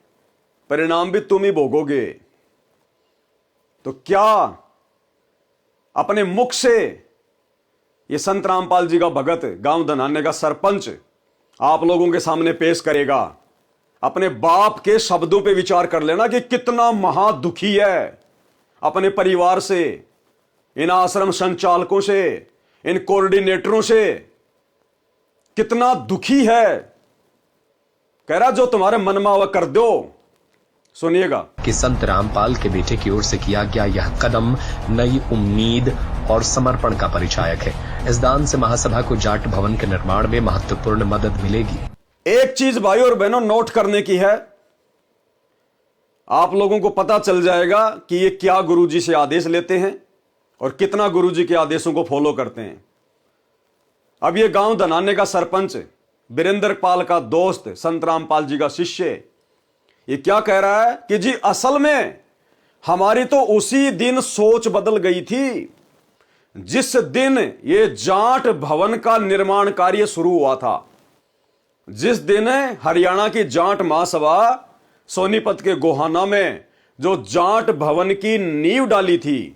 परिणाम भी तुम ही भोगोगे। तो क्या अपने मुख से ये संत रामपाल जी का भगत, गांव धनाने का सरपंच आप लोगों के सामने पेश करेगा? अपने बाप के शब्दों पे विचार कर लेना कि कितना महादुखी है अपने परिवार से, इन आश्रम संचालकों से, इन कोऑर्डिनेटरों से, कितना दुखी है। कह रहा जो तुम्हारे मन में आवा कर दो। सुनिएगा कि संत रामपाल के बेटे की ओर से किया गया यह कदम नई उम्मीद और समर्पण का परिचायक है। इस दान से महासभा को जाट भवन के निर्माण में महत्वपूर्ण मदद मिलेगी। एक चीज भाइयों और बहनों नोट करने की है, आप लोगों को पता चल जाएगा कि ये क्या गुरुजी से आदेश लेते हैं और कितना गुरुजी के आदेशों को फॉलो करते हैं। अब ये गांव धनाने का सरपंच, वीरेंद्र पाल का दोस्त, संत रामपाल जी का शिष्य, ये क्या कह रहा है कि जी असल में हमारी तो उसी दिन सोच बदल गई थी जिस दिन ये जाट भवन का निर्माण कार्य शुरू हुआ था। जिस दिन हरियाणा की जाट महासभा सोनीपत के गोहाना में जो जाट भवन की नींव डाली थी,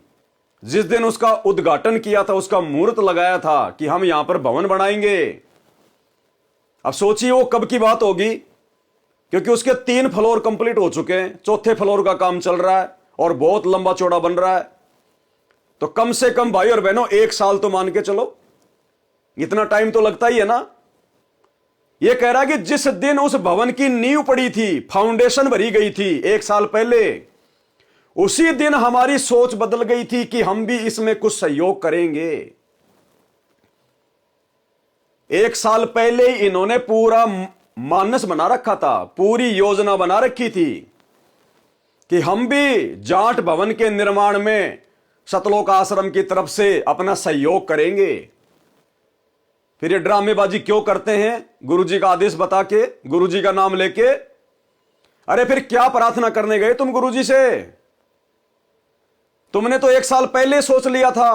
जिस दिन उसका उद्घाटन किया था, उसका मुहूर्त लगाया था कि हम यहां पर भवन बनाएंगे। अब सोचिए वो कब की बात होगी, क्योंकि उसके 3 फ्लोर कंप्लीट हो चुके हैं, 4थे फ्लोर का काम चल रहा है और बहुत लंबा चौड़ा बन रहा है। तो कम से कम भाई और बहनों 1 साल तो मान के चलो, इतना टाइम तो लगता ही है ना। यह कह रहा है कि जिस दिन उस भवन की नींव पड़ी थी, फाउंडेशन भरी गई थी 1 साल पहले, उसी दिन हमारी सोच बदल गई थी कि हम भी इसमें कुछ सहयोग करेंगे। 1 साल पहले इन्होंने पूरा मानस बना रखा था, पूरी योजना बना रखी थी कि हम भी जाट भवन के निर्माण में सतलोक आश्रम की तरफ से अपना सहयोग करेंगे। फिर ये ड्रामेबाजी क्यों करते हैं? गुरुजी का आदेश बता के, गुरुजी का नाम लेके। अरे फिर क्या प्रार्थना करने गए तुम गुरुजी से? तुमने तो 1 साल पहले सोच लिया था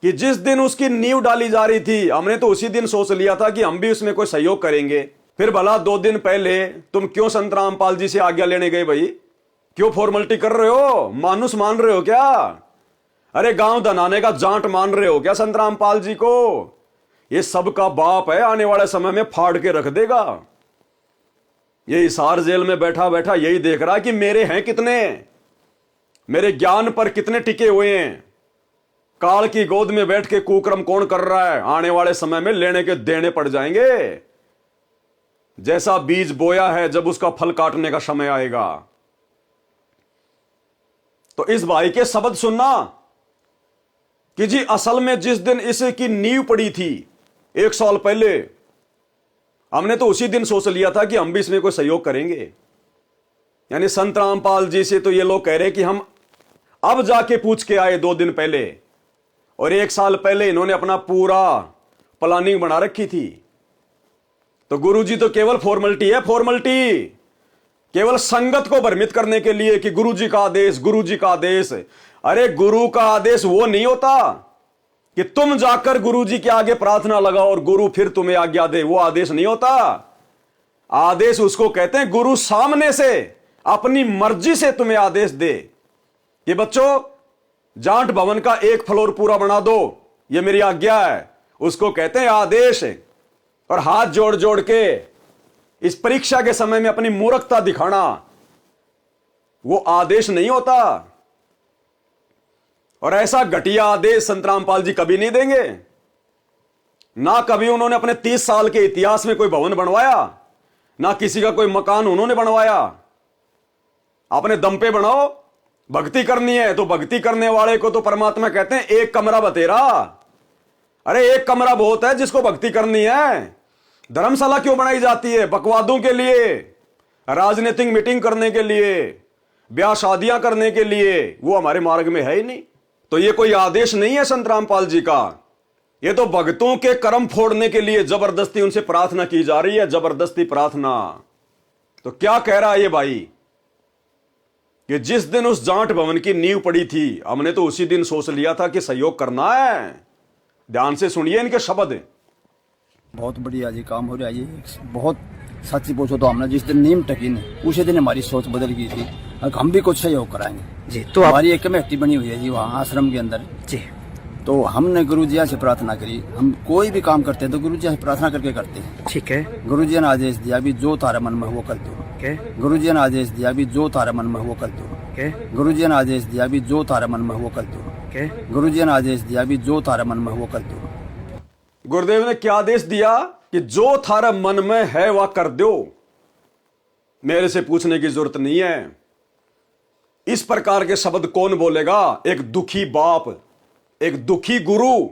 कि जिस दिन उसकी नींव डाली जा रही थी, हमने तो उसी दिन सोच लिया था कि हम भी उसमें कोई सहयोग करेंगे। फिर भला 2 दिन पहले तुम क्यों संत रामपाल जी से आज्ञा लेने गए भाई? क्यों फॉर्मेलिटी कर रहे हो? मानुस मान रहे हो क्या? अरे गांव धनाने का जाट मान रहे हो क्या संत रामपाल जी को? ये सबका बाप है, आने वाले समय में फाड़ के रख देगा। ये हिसार जेल में बैठा बैठा यही देख रहा है कि मेरे हैं कितने, मेरे ज्ञान पर कितने टिके हुए हैं, काल की गोद में बैठ के कुकर्म कौन कर रहा है, आने वाले समय में लेने के देने पड़ जाएंगे। जैसा बीज बोया है, जब उसका फल काटने का समय आएगा। तो इस भाई के शब्द सुनना कि जी असल में जिस दिन इसकी नींव पड़ी थी 1 साल पहले, हमने तो उसी दिन सोच लिया था कि हम भी इसमें कोई सहयोग करेंगे। यानी संत रामपाल जी से तो ये लोग कह रहे कि हम अब जाके पूछ के आए 2 दिन पहले, और 1 साल पहले इन्होंने अपना पूरा प्लानिंग बना रखी थी। तो गुरुजी तो केवल फॉर्मेलिटी है, फॉर्मेलिटी, केवल संगत को भ्रमित करने के लिए कि गुरुजी का आदेश, गुरुजी का आदेश। अरे गुरु का आदेश वो नहीं होता कि तुम जाकर गुरुजी के आगे प्रार्थना लगाओ और गुरु फिर तुम्हें आज्ञा दे, वो आदेश नहीं होता। आदेश उसको कहते हैं गुरु सामने से अपनी मर्जी से तुम्हें आदेश दे कि बच्चों जाट भवन का 1 फ्लोर पूरा बना दो, ये मेरी आज्ञा है, उसको कहते हैं आदेश। और हाथ जोड़ जोड़ के इस परीक्षा के समय में अपनी मूर्खता दिखाना, वो आदेश नहीं होता। और ऐसा घटिया आदेश संत रामपाल जी कभी नहीं देंगे। ना कभी उन्होंने अपने 30 साल के इतिहास में कोई भवन बनवाया, ना किसी का कोई मकान उन्होंने बनवाया। अपने दम पे बनाओ, भक्ति करनी है तो भक्ति करने वाले को तो परमात्मा कहते हैं 1 कमरा बतेरा। अरे 1 कमरा बहुत है जिसको भक्ति करनी है। धर्मशाला क्यों बनाई जाती है? बकवादों के लिए, राजनीतिक मीटिंग करने के लिए, ब्याह शादियां करने के लिए। वो हमारे मार्ग में है ही नहीं। तो ये कोई आदेश नहीं है संत रामपाल जी का, ये तो भक्तों के कर्म फोड़ने के लिए जबरदस्ती उनसे प्रार्थना की जा रही है, जबरदस्ती प्रार्थना। तो क्या कह रहा है ये भाई कि जिस दिन उस जाट भवन की नींव पड़ी थी, हमने तो उसी दिन सोच लिया था कि सहयोग करना है। ध्यान से सुनिए इनके शब्द। बहुत बढ़िया जी काम हो रहा है। ये बहुत सच्ची पूछो तो हमने जिस दिन नीम टकी ने उसी दिन हमारी सोच बदल गई थी, और हम भी कुछ सहयोग कराएंगे जी। तो हमारी एक कमेटी बनी हुई है जी वहाँ आश्रम के अंदर जी। तो हमने गुरुजी से प्रार्थना करी। हम कोई भी काम करते हैं तो गुरुजी से प्रार्थना करके करते हैं। ठीक है। गुरुजी ने आदेश दिया भी जो तारा मन में वो कर दो। ओके। गुरुजी ने आदेश दिया भी जो तारा मन में वो कर दो। ओके। गुरुजी ने आदेश दिया भी जो तारा मन में वो कर दो। ओके। गुरुजी ने आदेश दिया भी जो तारा मन में वो कर दो। गुरुदेव ने क्या आदेश दिया कि जो थारा मन में है वह कर दो, मेरे से पूछने की जरूरत नहीं है। इस प्रकार के शब्द कौन बोलेगा? एक दुखी बाप, एक दुखी गुरु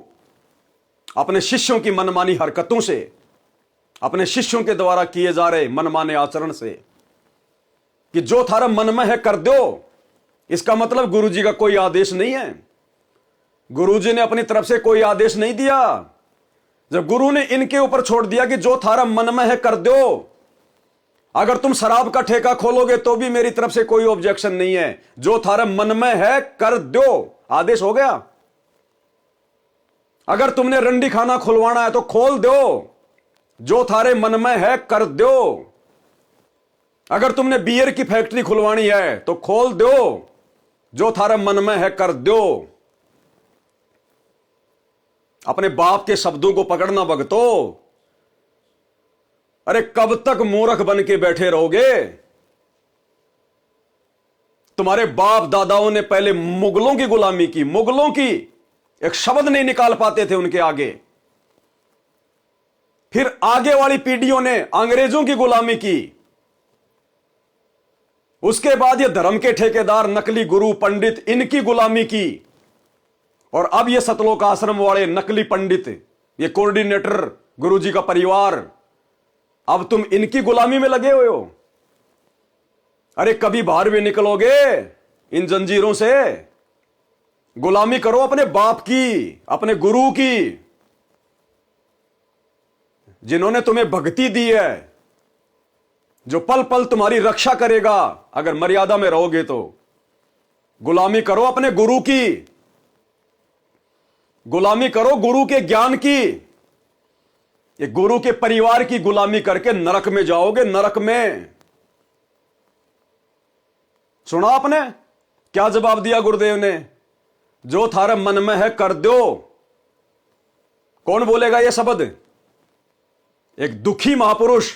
अपने शिष्यों की मनमानी हरकतों से, अपने शिष्यों के द्वारा किए जा रहे मनमाने आचरण से, कि जो थारा मन में है कर दो। इसका मतलब गुरुजी का कोई आदेश नहीं है। गुरुजी ने अपनी तरफ से कोई आदेश नहीं दिया। जब गुरु ने इनके ऊपर छोड़ दिया कि जो थारा मन में है कर दो, अगर तुम शराब का ठेका खोलोगे तो भी मेरी तरफ से कोई ऑब्जेक्शन नहीं है। जो थारा मन में है कर दो, आदेश हो गया। अगर तुमने रंडी खाना खुलवाना है तो खोल दो, जो थारे मन में है कर दो। अगर तुमने बियर की फैक्ट्री खुलवानी है तो खोल दो, जो थारा मन में है कर दो। अपने बाप के शब्दों को पकड़ना भगतो। अरे कब तक मूर्ख बन के बैठे रहोगे? तुम्हारे बाप दादाओं ने पहले मुगलों की गुलामी की, मुगलों की, एक शब्द नहीं निकाल पाते थे उनके आगे। फिर आगे वाली पीढ़ियों ने अंग्रेजों की गुलामी की। उसके बाद ये धर्म के ठेकेदार, नकली गुरु पंडित, इनकी गुलामी की। और अब ये सतलोक आश्रम वाले नकली पंडित, ये कोऑर्डिनेटर, गुरुजी का परिवार, अब तुम इनकी गुलामी में लगे हुए हो। अरे कभी बाहर भी निकलोगे इन जंजीरों से? गुलामी करो अपने बाप की, अपने गुरु की, जिन्होंने तुम्हें भक्ति दी है, जो पल पल तुम्हारी रक्षा करेगा अगर मर्यादा में रहोगे तो। गुलामी करो अपने गुरु की, गुलामी करो गुरु के ज्ञान की। ये गुरु के परिवार की गुलामी करके नरक में जाओगे, नरक में। सुना आपने क्या जवाब दिया गुरुदेव ने? जो थारे मन में है कर दो। कौन बोलेगा ये शब्द? एक दुखी महापुरुष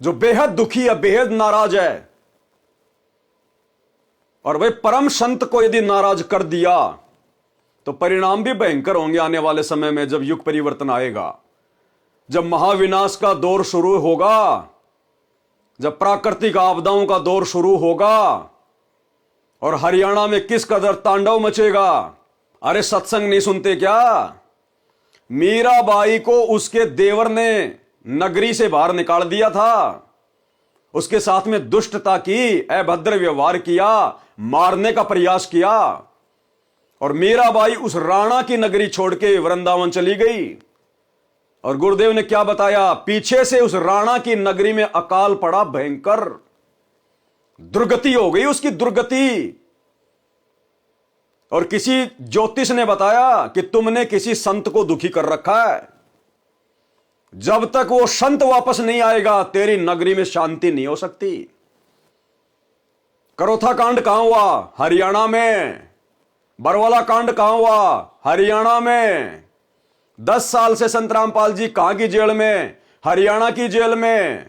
जो बेहद दुखी है, बेहद नाराज है। और वह परम संत को यदि नाराज कर दिया तो परिणाम भी भयंकर होंगे आने वाले समय में, जब युग परिवर्तन आएगा, जब महाविनाश का दौर शुरू होगा, जब प्राकृतिक आपदाओं का दौर शुरू होगा। और हरियाणा में किस कदर तांडव मचेगा। अरे सत्संग नहीं सुनते क्या? मीराबाई को उसके देवर ने नगरी से बाहर निकाल दिया था, उसके साथ में दुष्टता की, अभद्र व्यवहार किया, मारने का प्रयास किया, और मीराबाई उस राणा की नगरी छोड़ के वृंदावन चली गई। और गुरुदेव ने क्या बताया, पीछे से उस राणा की नगरी में अकाल पड़ा भयंकर, दुर्गति हो गई उसकी, दुर्गति। और किसी ज्योतिष ने बताया कि तुमने किसी संत को दुखी कर रखा है, जब तक वो संत वापस नहीं आएगा तेरी नगरी में शांति नहीं हो सकती। करोथा कांड कहां हुआ? हरियाणा में। बरवाला कांड कहां हुआ? हरियाणा में। 10 साल से संत रामपाल जी कहां की जेल में? हरियाणा की जेल में।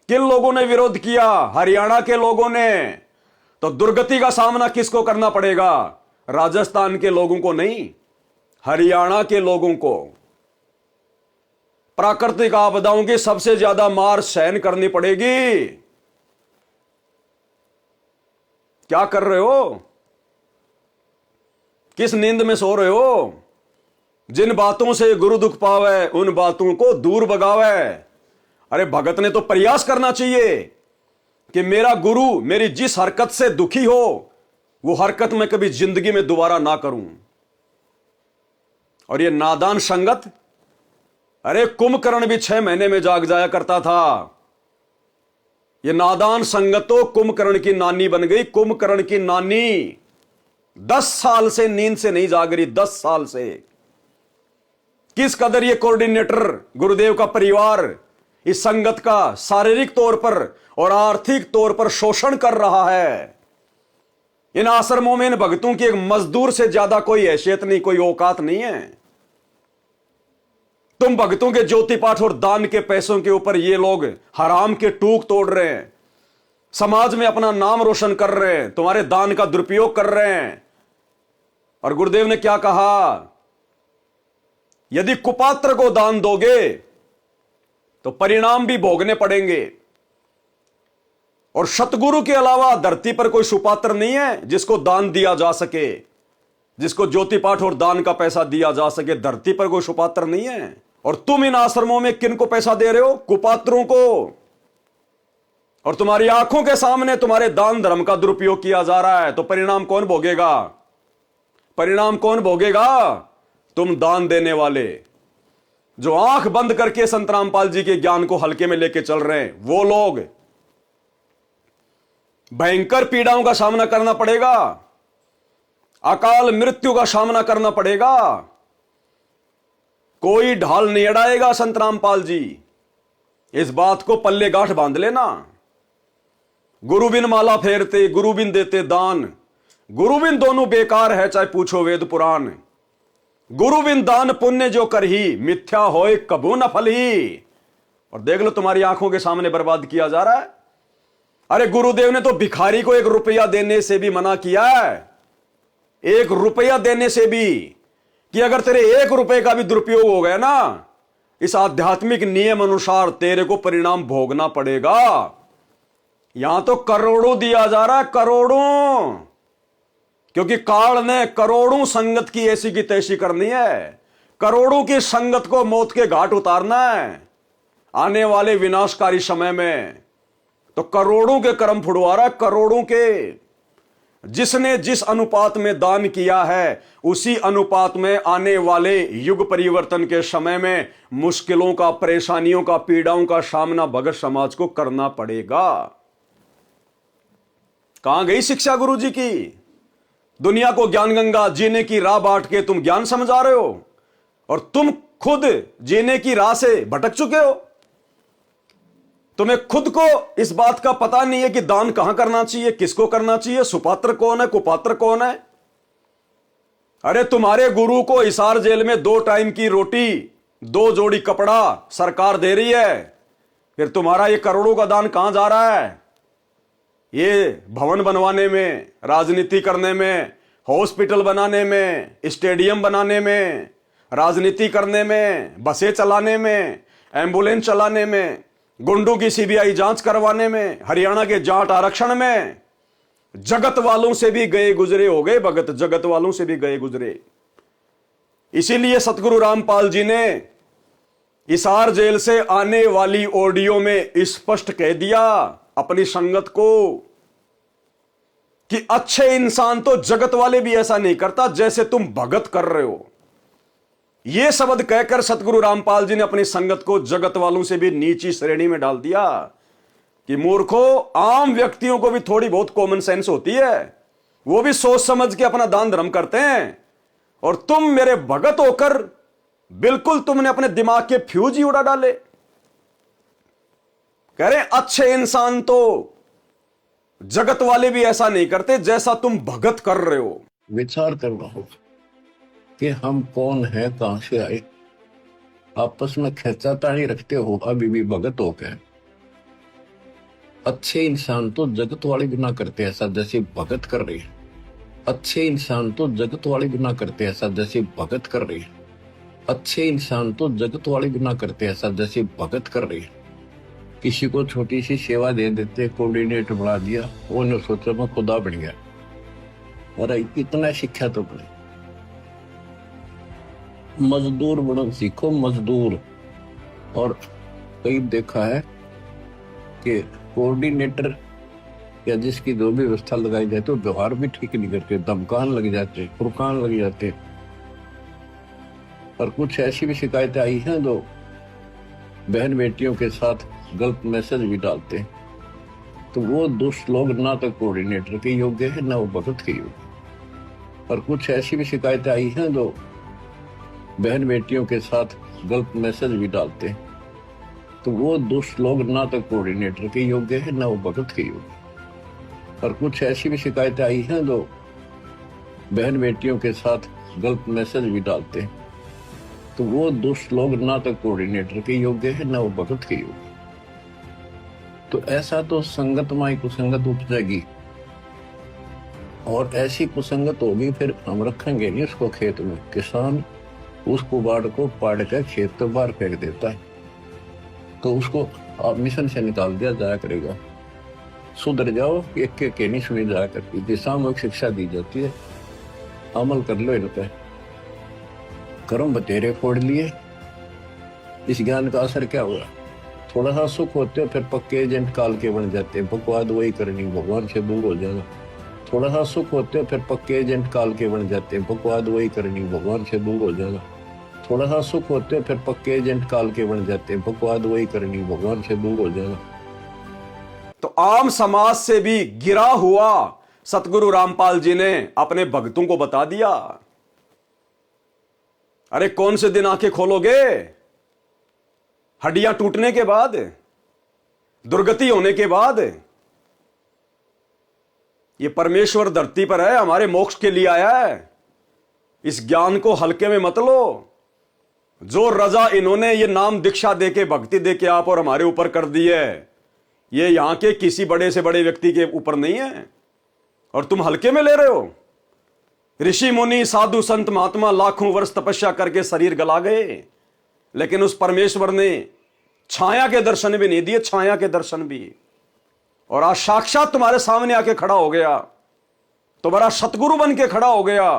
किन लोगों ने विरोध किया? हरियाणा के लोगों ने। तो दुर्गति का सामना किसको करना पड़ेगा? राजस्थान के लोगों को नहीं, हरियाणा के लोगों को। प्राकृतिक आपदाओं की सबसे ज्यादा मार सहन करनी पड़ेगी। क्या कर रहे हो? किस नींद में सो रहे हो? जिन बातों से गुरु दुख पावे उन बातों को दूर भगावे। अरे भगत ने तो प्रयास करना चाहिए कि मेरा गुरु मेरी जिस हरकत से दुखी हो वो हरकत मैं कभी जिंदगी में दोबारा ना करूं। और ये नादान संगत, अरे कुंभकर्ण भी 6 महीने में जाग जाया करता था। ये नादान संगत तो कुंभकर्ण की नानी बन गई। कुंभकर्ण की नानी 10 साल से नींद से नहीं जाग रही, 10 साल से। किस कदर ये कोऑर्डिनेटर गुरुदेव का परिवार इस संगत का शारीरिक तौर पर और आर्थिक तौर पर शोषण कर रहा है। इन आश्रमों में इन भक्तों की एक मजदूर से ज्यादा कोई हैसियत नहीं, कोई औकात नहीं है। तुम भक्तों के ज्योति पाठ और दान के पैसों के ऊपर ये लोग हराम के टूक तोड़ रहे हैं, समाज में अपना नाम रोशन कर रहे हैं, तुम्हारे दान का दुरुपयोग कर रहे हैं। और गुरुदेव ने क्या कहा, यदि कुपात्र को दान दोगे तो परिणाम भी भोगने पड़ेंगे। और सतगुरु के अलावा धरती पर कोई सुपात्र नहीं है जिसको दान दिया जा सके, जिसको ज्योति पाठ और दान का पैसा दिया जा सके। धरती पर कोई सुपात्र नहीं है। और तुम इन आश्रमों में किन को पैसा दे रहे हो? कुपात्रों को। और तुम्हारी आंखों के सामने तुम्हारे दान धर्म का दुरुपयोग किया जा रहा है। तो परिणाम कौन भोगेगा? परिणाम कौन भोगेगा? तुम दान देने वाले, जो आंख बंद करके संत रामपाल जी के ज्ञान को हल्के में लेके चल रहे हैं, वो लोग भयंकर पीड़ाओं का सामना करना पड़ेगा, अकाल मृत्यु का सामना करना पड़ेगा। कोई ढाल नहीं अड़ाएगा संत रामपाल जी। इस बात को पल्ले गांठ बांध लेना। गुरु बिन माला फेरते, गुरु बिन देते दान, गुरु बिन दोनों बेकार है चाहे पूछो वेद पुराण। गुरु बिन दान पुण्य जो करही, मिथ्या होए कबू न फलही। और देख लो तुम्हारी आंखों के सामने बर्बाद किया जा रहा है। अरे गुरुदेव ने तो भिखारी को 1 रुपया देने से भी मना किया है, 1 रुपया देने से भी, कि अगर तेरे 1 रुपए का भी दुरुपयोग हो गया ना, इस आध्यात्मिक नियम अनुसार तेरे को परिणाम भोगना पड़ेगा। यहां तो करोड़ों दिया जा रहा है, करोड़ों, क्योंकि काल ने करोड़ों संगत की ऐसी की तैसी करनी है। करोड़ों की संगत को मौत के घाट उतारना है आने वाले विनाशकारी समय में। तो करोड़ों के कर्म फुड़वा रहा है, करोड़ों के। जिसने जिस अनुपात में दान किया है उसी अनुपात में आने वाले युग परिवर्तन के समय में मुश्किलों का, परेशानियों का, पीड़ाओं का सामना भगत समाज को करना पड़ेगा। कहां गई शिक्षा गुरु जी की? दुनिया को ज्ञान गंगा जीने की राह बांट के तुम ज्ञान समझा रहे हो, और तुम खुद जीने की राह से भटक चुके हो। तुम्हें खुद को इस बात का पता नहीं है कि दान कहां करना चाहिए, किसको करना चाहिए, सुपात्र कौन है, कुपात्र कौन है। अरे तुम्हारे गुरु को हिसार जेल में 2 टाइम की रोटी, 2 जोड़ी कपड़ा सरकार दे रही है, फिर तुम्हारा ये करोड़ों का दान कहां जा रहा है? ये भवन बनवाने में, राजनीति करने में, हॉस्पिटल बनाने में, स्टेडियम बनाने में, राजनीति करने में, बसें चलाने में, एम्बुलेंस चलाने में, गुंडों की सीबीआई जांच करवाने में, हरियाणा के जाट आरक्षण में जगत वालों से भी गए गुजरे हो गए भगत, जगत वालों से भी गए गुजरे। इसीलिए सतगुरु रामपाल जी ने हिसार जेल से आने वाली ऑडियो में स्पष्ट कह दिया अपनी संगत को कि अच्छे इंसान तो जगत वाले भी ऐसा नहीं करता जैसे तुम भगत कर रहे हो। यह शब्द कहकर सतगुरु रामपाल जी ने अपनी संगत को जगत वालों से भी नीची श्रेणी में डाल दिया कि मूर्खो, आम व्यक्तियों को भी थोड़ी बहुत कॉमन सेंस होती है, वो भी सोच समझ के अपना दान धर्म करते हैं, और तुम मेरे भगत होकर बिल्कुल तुमने अपने दिमाग के फ्यूज ही उड़ा डाले। कह रहे अच्छे इंसान तो जगत वाले भी ऐसा नहीं करते जैसा तुम भगत कर रहे हो। विचार करना होगा कि हम कौन है, कहां से आए। आपस में खींचातानी रखते हो अभी भी भगत हो गए। अच्छे इंसान तो जगत वाले भी ना करते ऐसा जैसे भगत कर रहे हैं। अच्छे इंसान तो जगत वाले भी ना करते ऐसा जैसे भगत कर रहे हैं। अच्छे इंसान तो जगत वाले भी ना करते ऐसा जैसे भगत कर रहे हैं। किसी को छोटी सी सेवा दे देते, कोऑर्डिनेटर बना दिया, वो ने सोचा मैं खुदा बन गया। अरे इतना शिक्षा तो बने, मजदूर बनो सीखो, मजदूर। और कई देखा है कि कोऑर्डिनेटर या जिसकी जो भी व्यवस्था लगाई जाए तो व्यवहार भी ठीक नहीं करते, धमकान लग जाते, फुरकान लग जाते। और कुछ ऐसी भी शिकायतें आई हैं जो बहन बेटियों के साथ गलत मैसेज भी डालते हैं। तो वो दुष्ट लोग ना तो कोऑर्डिनेटर के योग्य है, ना वो भगत के योग्य। और कुछ ऐसी भी शिकायतें आई हैं जो बहन बेटियों के साथ गलत मैसेज भी डालते हैं। तो वो दुष्ट लोग ना तो कोऑर्डिनेटर के योग्य है, ना वो भगत के योग्य। और कुछ ऐसी भी शिकायतें आई हैं जो बहन बेटियों के साथ गलत मैसेज भी डालते हैं। तो वो दुष्ट लोग ना तो कोऑर्डिनेटर के योग्य है, ना वो भगत के योग्य। तो ऐसा तो संगत माई कुसंगत उपजेगी, और ऐसी कुसंगत होगी फिर हम रखेंगे नहीं उसको खेत में। किसान उस कुबाड़ को पाड़ कर खेत तो बाहर फेंक देता है, तो उसको आप मिशन से निकाल दिया जाया करेगा। सुधर जाओ, एक के नहीं सुनी जाया करती थी। सामूहिक शिक्षा दी जाती है, अमल कर लो इन पे। कर्म बतेरे फोड़ लिए, इस ज्ञान का असर क्या हुआ? थोड़ा सा सुख होते हो फिर पक्के एजेंट काल के बन जाते हैं। बकवाद वही करनी, भगवान से दूर हो जाना। थोड़ा सा सुख होते हो फिर पक्के एजेंट काल के बन जाते हैं। बकवाद वही करनी, भगवान से दूर हो जाना। थोड़ा सा सुख होते हो फिर पक्के एजेंट काल के बन जाते हैं। बकवाद वही करनी, भगवान से दूर हो जाना। तो आम समाज से भी गिरा हुआ सतगुरु रामपाल जी ने अपने भक्तों को बता दिया। अरे कौन से दिन आंखें खोलोगे? हड्डियां टूटने के बाद, दुर्गति होने के बाद। ये परमेश्वर धरती पर है, हमारे मोक्ष के लिए आया है। इस ज्ञान को हल्के में मत लो। जो रजा इन्होंने ये नाम दीक्षा देके, भक्ति देके आप और हमारे ऊपर कर दी है, ये यहां के किसी बड़े से बड़े व्यक्ति के ऊपर नहीं है, और तुम हल्के में ले रहे हो। ऋषि मुनि साधु संत महात्मा लाखों वर्ष तपस्या करके शरीर गला गए, लेकिन उस परमेश्वर ने छाया के दर्शन भी नहीं दिए, छाया के दर्शन भी। और आज साक्षात तुम्हारे सामने आके खड़ा हो गया, तुम्हारा सतगुरु बन के खड़ा हो गया,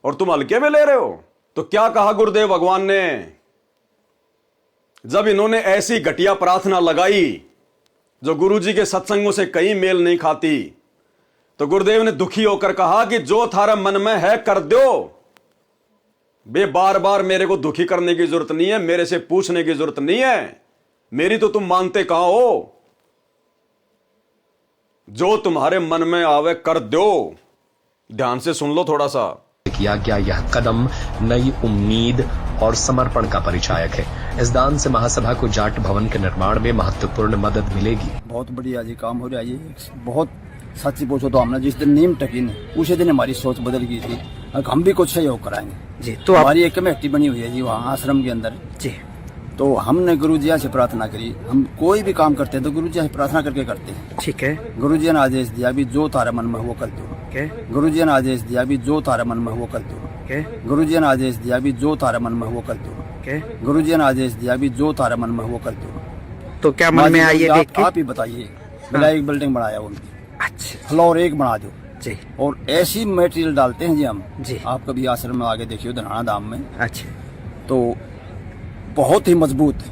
और तुम हल्के में ले रहे हो। तो क्या कहा गुरुदेव भगवान ने जब इन्होंने ऐसी घटिया प्रार्थना लगाई जो गुरुजी के सत्संगों से कहीं मेल नहीं खाती? तो गुरुदेव ने दुखी होकर कहा कि जो थारा मन में है कर दो। बे बार बार मेरे को दुखी करने की जरूरत नहीं है, मेरे से पूछने की जरूरत नहीं है, मेरी तो तुम मानते कहां हो। जो तुम्हारे मन में आवे कर दो। ध्यान से सुन लो थोड़ा सा। किया गया यह कदम नई उम्मीद और समर्पण का परिचायक है। इस दान से महासभा को जाट भवन के निर्माण में महत्वपूर्ण मदद मिलेगी। बहुत बढ़िया जी काम हो रहा है। ये बहुत सच्ची पूछो तो हमने जिस दिन नीम टकी ने उसी दिन हमारी सोच बदल गई थी। अब हम भी कुछ सहयोग कराएंगे जी। तो हमारी एक कमेटी बनी हुई है जी वहाँ आश्रम के अंदर जी। तो हमने गुरुजी से प्रार्थना करी, हम कोई भी काम करते हैं तो गुरुजी से प्रार्थना करके करते हैं। ठीक है। गुरुजी ने आदेश दिया भी जो तारा मन में वो कर दो। गुरुजी ने आदेश दिया भी जो तारा मन में वो कर दो। गुरुजी ने आदेश दिया भी जो तारा मन में वो कर दो। गुरुजी ने आदेश दिया भी जो तारा मन में वो कर दो। तो क्या मन में आई है देख के? आप ही बताइए। बिला एक बिल्डिंग बनाया उनकी, अच्छा फ्लोर एक बना दो जी। और ऐसी मटेरियल डालते हैं जी हम जी। आप कभी आश्रम में आगे देखिए धनाना धाम में, अच्छा तो बहुत ही मजबूत,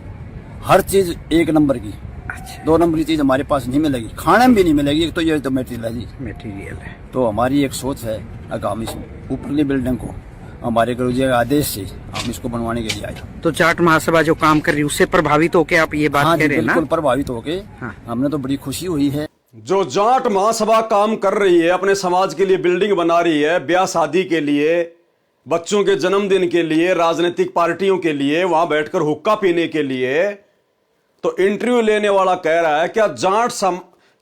हर चीज एक नंबर की। अच्छा 2 नंबर की चीज हमारे पास नहीं मिलेगी, खाने में भी नहीं मिलेगी। एक तो ये तो मटेरियल है जी। मटेरियल है। तो हमारी एक सोच है आगामी ऊपरली बिल्डिंग को हमारे गुरु जी के आदेश से हम इसको बनवाने के लिए आए। तो जाट महासभा जो काम कर रही है उससे प्रभावित होकर आप ये बात हाँ कह जी, रहे हैं ना? बिल्कुल प्रभावित होके हाँ। हमने तो बड़ी खुशी हुई है। जो जाट महासभा काम कर रही है, अपने समाज के लिए बिल्डिंग बना रही है, ब्याह शादी के लिए, बच्चों के जन्मदिन के लिए, राजनीतिक पार्टियों के लिए, वहां बैठकर हुक्का पीने के लिए, तो इंटरव्यू लेने वाला कह रहा है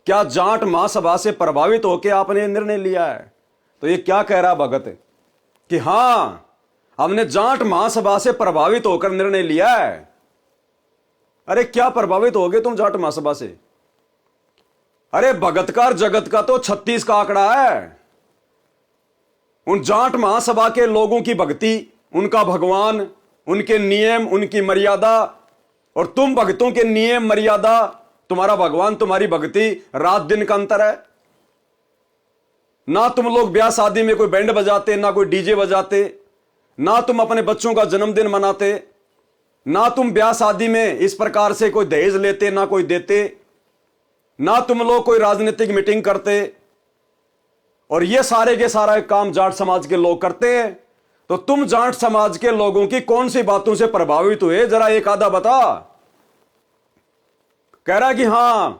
क्या जाट महासभा से प्रभावित होकर आपने निर्णय लिया है? तो ये क्या कह रहा है भगत कि हां हमने जाट महासभा से प्रभावित होकर निर्णय लिया है। अरे क्या प्रभावित होगे तुम जाट महासभा से? अरे भगतकार जगत का तो 36 का आंकड़ा है। उन जाट महासभा के लोगों की भक्ति, उनका भगवान, उनके नियम, उनकी मर्यादा, और तुम भक्तों के नियम मर्यादा, तुम्हारा भगवान, तुम्हारी भक्ति, रात दिन का अंतर है। ना तुम लोग ब्याह शादी में कोई बैंड बजाते, ना कोई डीजे बजाते, ना तुम अपने बच्चों का जन्मदिन मनाते, ना तुम ब्याह शादी में इस प्रकार से कोई दहेज लेते, ना कोई देते, ना तुम लोग कोई राजनीतिक मीटिंग करते। और ये सारे के सारा काम जाट समाज के लोग करते हैं। तो तुम जाट समाज के लोगों की कौन सी बातों से प्रभावित हुए, जरा एक आधा बता। कह रहा है कि हां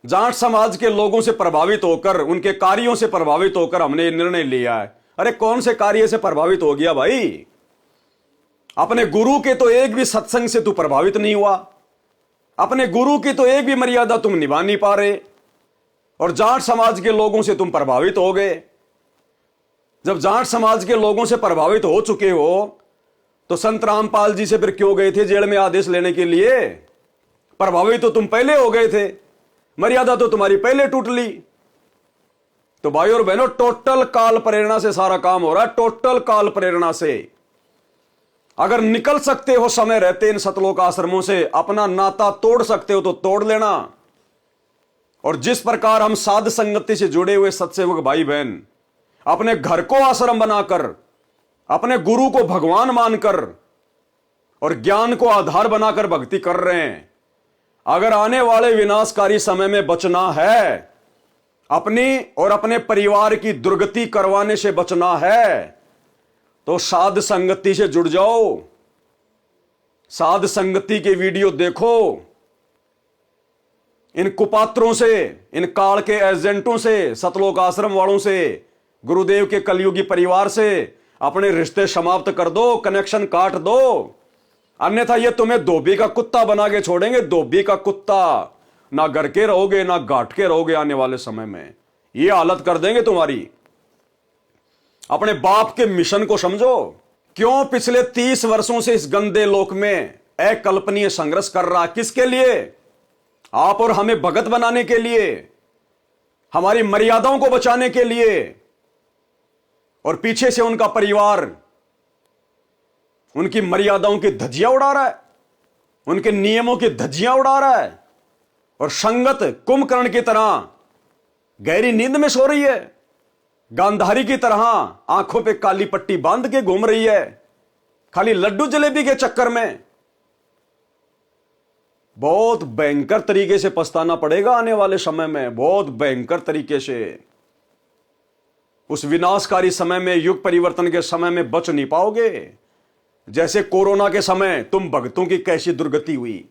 जाट समाज के लोगों से प्रभावित होकर, उनके कार्यों से प्रभावित होकर हमने निर्णय लिया है। अरे कौन से कार्य से प्रभावित हो गया भाई? अपने गुरु के तो एक भी सत्संग से तू प्रभावित नहीं हुआ, अपने गुरु की तो एक भी मर्यादा तुम निभा नहीं पा रहे, और जाट समाज के लोगों से तुम प्रभावित हो गए। जब जाट समाज के लोगों से प्रभावित हो चुके हो तो संत रामपाल जी से फिर क्यों गए थे जेल में आदेश लेने के लिए? प्रभावित तो तुम पहले हो गए थे, मर्यादा तो तुम्हारी पहले टूट ली। तो भाई और बहनों, टोटल काल प्रेरणा से सारा काम हो रहा है, टोटल काल प्रेरणा से। अगर निकल सकते हो समय रहते इन सतलोक आश्रमों से, अपना नाता तोड़ सकते हो तो तोड़ लेना। और जिस प्रकार हम साध संगति से जुड़े हुए सत्सेवक भाई बहन अपने घर को आश्रम बनाकर, अपने गुरु को भगवान मानकर और ज्ञान को आधार बनाकर भक्ति कर रहे हैं, अगर आने वाले विनाशकारी समय में बचना है, अपनी और अपने परिवार की दुर्गति करवाने से बचना है, तो साध संगति से जुड़ जाओ, साध संगति के वीडियो देखो, इन कुपात्रों से, इन काल के एजेंटों से, सतलोक आश्रम वालों से, गुरुदेव के कलयुगी परिवार से अपने रिश्ते समाप्त कर दो, कनेक्शन काट दो। अन्यथा ये तुम्हें धोबी का कुत्ता बना के छोड़ेंगे, धोबी का कुत्ता। ना घर के रहोगे, ना घाट के रहोगे। आने वाले समय में ये हालत कर देंगे तुम्हारी। अपने बाप के मिशन को समझो। क्यों पिछले 30 वर्षों से इस गंदे लोक में अकल्पनीय संघर्ष कर रहा? किसके लिए? आप और हमें भगत बनाने के लिए, हमारी मर्यादाओं को बचाने के लिए। और पीछे से उनका परिवार उनकी मर्यादाओं की धज्जियां उड़ा रहा है, उनके नियमों की धज्जियां उड़ा रहा है, और संगत कुंभकर्ण की तरह गहरी नींद में सो रही है, गांधारी की तरह आंखों पे काली पट्टी बांध के घूम रही है, खाली लड्डू जलेबी के चक्कर में। बहुत भयंकर तरीके से पछताना पड़ेगा आने वाले समय में, बहुत भयंकर तरीके से। उस विनाशकारी समय में, युग परिवर्तन के समय में बच नहीं पाओगे। जैसे कोरोना के समय तुम भगतों की कैसी दुर्गति हुई,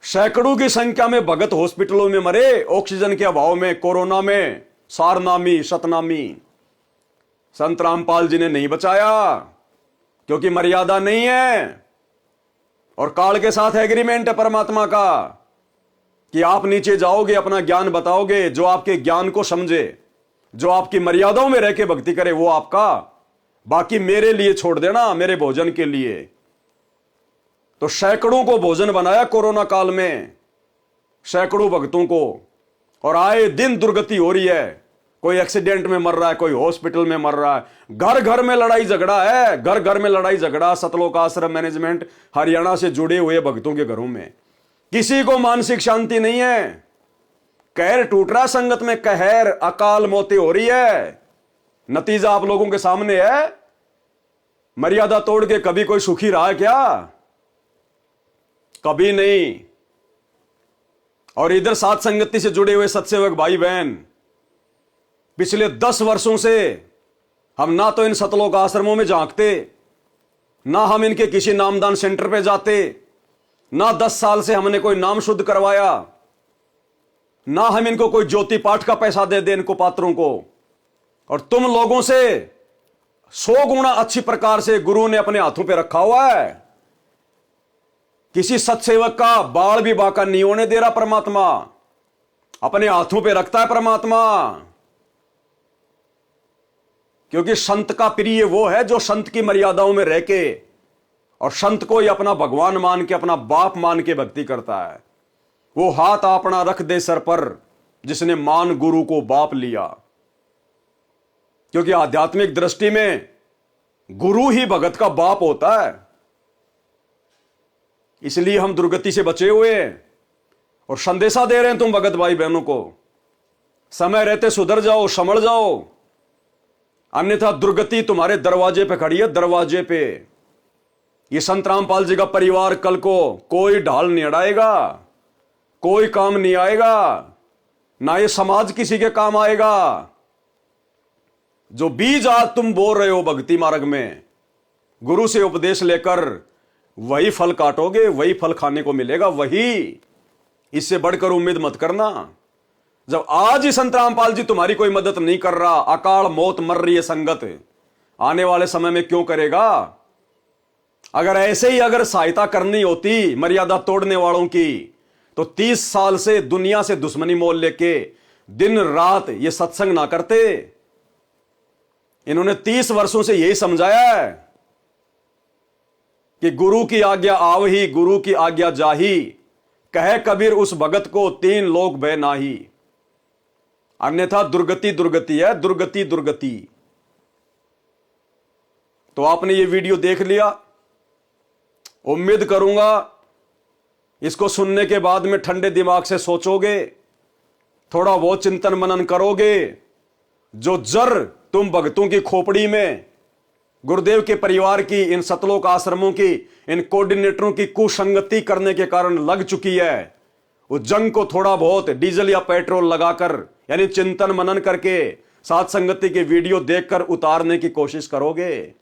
सैकड़ों की संख्या में भगत हॉस्पिटलों में मरे ऑक्सीजन के अभाव में, कोरोना में, सारनामी सतनामी। संत रामपाल जी ने नहीं बचाया क्योंकि मर्यादा नहीं है, और काल के साथ एग्रीमेंट है परमात्मा का कि आप नीचे जाओगे, अपना ज्ञान बताओगे, जो आपके ज्ञान को समझे, जो आपकी मर्यादाओं में रह के भक्ति करे वो आपका, बाकी मेरे लिए छोड़ देना, मेरे भोजन के लिए। तो सैकड़ों को भोजन बनाया कोरोना काल में, सैकड़ों भक्तों को, और आए दिन दुर्गति हो रही है। कोई एक्सीडेंट में मर रहा है, कोई हॉस्पिटल में मर रहा है। घर घर में लड़ाई झगड़ा है, घर घर में लड़ाई झगड़ा। सतलोक आश्रम मैनेजमेंट हरियाणा से जुड़े हुए भक्तों के घरों में किसी को मानसिक शांति नहीं है। कहर टूट रहा संगत में, कहर, अकाल मौतें हो रही है। नतीजा आप लोगों के सामने है। मर्यादा तोड़ के कभी कोई सुखी रहा है क्या? कभी नहीं। और इधर साथ संगति से जुड़े हुए सत्सेवक भाई बहन, पिछले 10 वर्षों से हम ना तो इन सतलोक आश्रमों में झांकते, ना हम इनके किसी नामदान सेंटर पे जाते, ना 10 साल से हमने कोई नाम शुद्ध करवाया, ना हम इनको कोई ज्योति पाठ का पैसा दे दे इनको पात्रों को। और तुम लोगों से 100 गुना अच्छी प्रकार से गुरु ने अपने हाथों पे रखा हुआ है। किसी सत्सेवक का बाल भी बाका नहीं होने दे रहा परमात्मा, अपने हाथों पे रखता है परमात्मा। क्योंकि संत का प्रिय वो है जो संत की मर्यादाओं में रह के और संत को ही अपना भगवान मान के, अपना बाप मान के भक्ति करता है। वो हाथ अपना रख दे सर पर जिसने मान गुरु को बाप लिया। क्योंकि आध्यात्मिक दृष्टि में गुरु ही भगत का बाप होता है। इसलिए हम दुर्गति से बचे हुए हैं और संदेशा दे रहे हैं तुम भगत भाई बहनों को, समय रहते सुधर जाओ, संभल जाओ, अन्यथा दुर्गति तुम्हारे दरवाजे पे खड़ी है, दरवाजे पे। ये संत रामपाल जी का परिवार कल को कोई ढाल नहीं अड़ाएगा, कोई काम नहीं आएगा, ना ये समाज किसी के काम आएगा। जो बीज आज तुम बोल रहे हो भक्ति मार्ग में, गुरु से उपदेश लेकर वही फल काटोगे, वही फल खाने को मिलेगा, वही। इससे बढ़कर उम्मीद मत करना। जब आज ही संत रामपाल जी तुम्हारी कोई मदद नहीं कर रहा, अकाल मौत मर रही है संगत, आने वाले समय में क्यों करेगा? अगर ऐसे ही अगर सहायता करनी होती मर्यादा तोड़ने वालों की, तो 30 साल से दुनिया से दुश्मनी मोल लेके दिन रात ये सत्संग ना करते। इन्होंने 30 वर्षों से यही समझाया है कि गुरु की आज्ञा आवही, गुरु की आज्ञा जाही, कहे कबीर उस भगत को 3 लोक भय नाही। अन्यथा दुर्गति दुर्गति है, दुर्गति दुर्गति। तो आपने ये वीडियो देख लिया, उम्मीद करूंगा इसको सुनने के बाद में ठंडे दिमाग से सोचोगे, थोड़ा बहुत चिंतन मनन करोगे। जो जर तुम भक्तों की खोपड़ी में गुरुदेव के परिवार की, इन सतलोक आश्रमों की, इन कोऑर्डिनेटरों की कुसंगति करने के कारण लग चुकी है, उस जंग को थोड़ा बहुत डीजल या पेट्रोल लगाकर, यानी चिंतन मनन करके, साथ संगति के वीडियो देखकर उतारने की कोशिश करोगे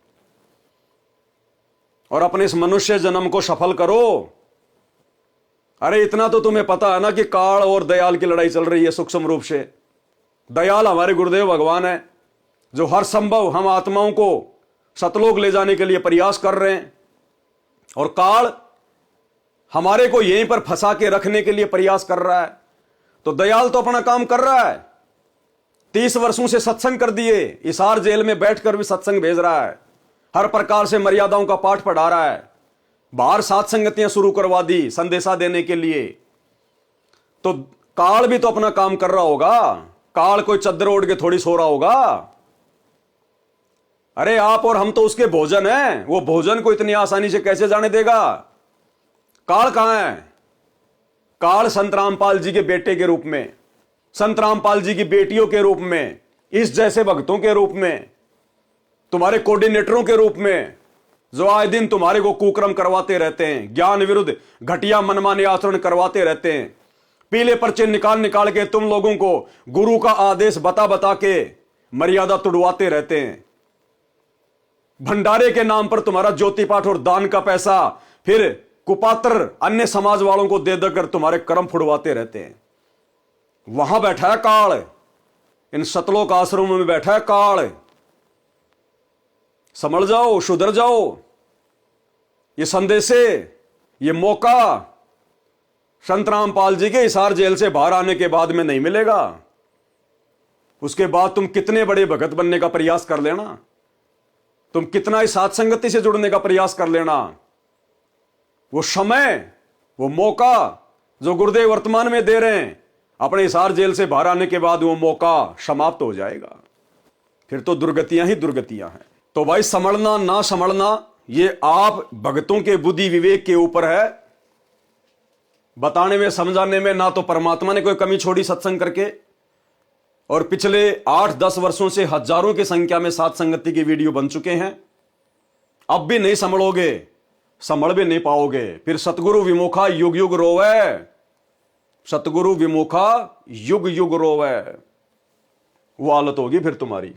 और अपने इस मनुष्य जन्म को सफल करो। अरे इतना तो तुम्हें पता है ना कि काल और दयाल की लड़ाई चल रही है सूक्ष्म रूप से। दयाल हमारे गुरुदेव भगवान है, जो हर संभव हम आत्माओं को सतलोक ले जाने के लिए प्रयास कर रहे हैं, और काल हमारे को यहीं पर फंसा के रखने के लिए प्रयास कर रहा है। तो दयाल तो अपना काम कर रहा है, 30 वर्षों से सत्संग कर दिए, हिसार जेल में बैठकर भी सत्संग भेज रहा है, हर प्रकार से मर्यादाओं का पाठ पढ़ा रहा है, बाहर साथ संगतियां शुरू करवा दी संदेशा देने के लिए। तो काल भी तो अपना काम कर रहा होगा, काल कोई चद्दर ओढ़ के थोड़ी सो रहा होगा। अरे आप और हम तो उसके भोजन हैं, वो भोजन को इतनी आसानी से कैसे जाने देगा? काल कहां है? काल संत रामपाल जी के बेटे के रूप में, संत रामपाल जी की बेटियों के रूप में, इस जैसे भक्तों के रूप में, तुम्हारे कोऑर्डिनेटरों के रूप में, जो आए दिन तुम्हारे को कुक्रम करवाते रहते हैं, ज्ञान विरुद्ध घटिया मनमाने आचरण करवाते रहते हैं, पीले पर्चे निकाल निकाल के तुम लोगों को गुरु का आदेश बता बता के मर्यादा तुड़वाते रहते हैं। भंडारे के नाम पर तुम्हारा ज्योति पाठ और दान का पैसा फिर कुपात्र अन्य समाज वालों को दे देकर तुम्हारे कर्म फुड़वाते रहते हैं। वहां बैठा है काल, इन सतलोक आश्रमों में बैठा है काल। संभल जाओ, सुधर जाओ। ये संदेशे, ये मौका संत रामपाल जी के हिसार जेल से बाहर आने के बाद में नहीं मिलेगा। उसके बाद तुम कितने बड़े भगत बनने का प्रयास कर लेना, तुम कितना ही साथ संगति से जुड़ने का प्रयास कर लेना, वो समय, वो मौका जो गुरुदेव वर्तमान में दे रहे हैं, अपने हिसार जेल से बाहर आने के बाद वो मौका समाप्त हो जाएगा, फिर तो दुर्गतियां ही दुर्गतियां हैं। तो भाई संभलना ना संभलना ये आप भक्तों के बुद्धि विवेक के ऊपर है। बताने में समझाने में ना तो परमात्मा ने कोई कमी छोड़ी सत्संग करके, और पिछले 8-10 वर्षों से हजारों की संख्या में साथ संगति की वीडियो बन चुके हैं। अब भी नहीं संभलोगे, संभल भी नहीं पाओगे, फिर सतगुरु विमुखा युग युग रोवे, सतगुरु विमुखा युग युग रोवे, वो हालत होगी फिर तुम्हारी।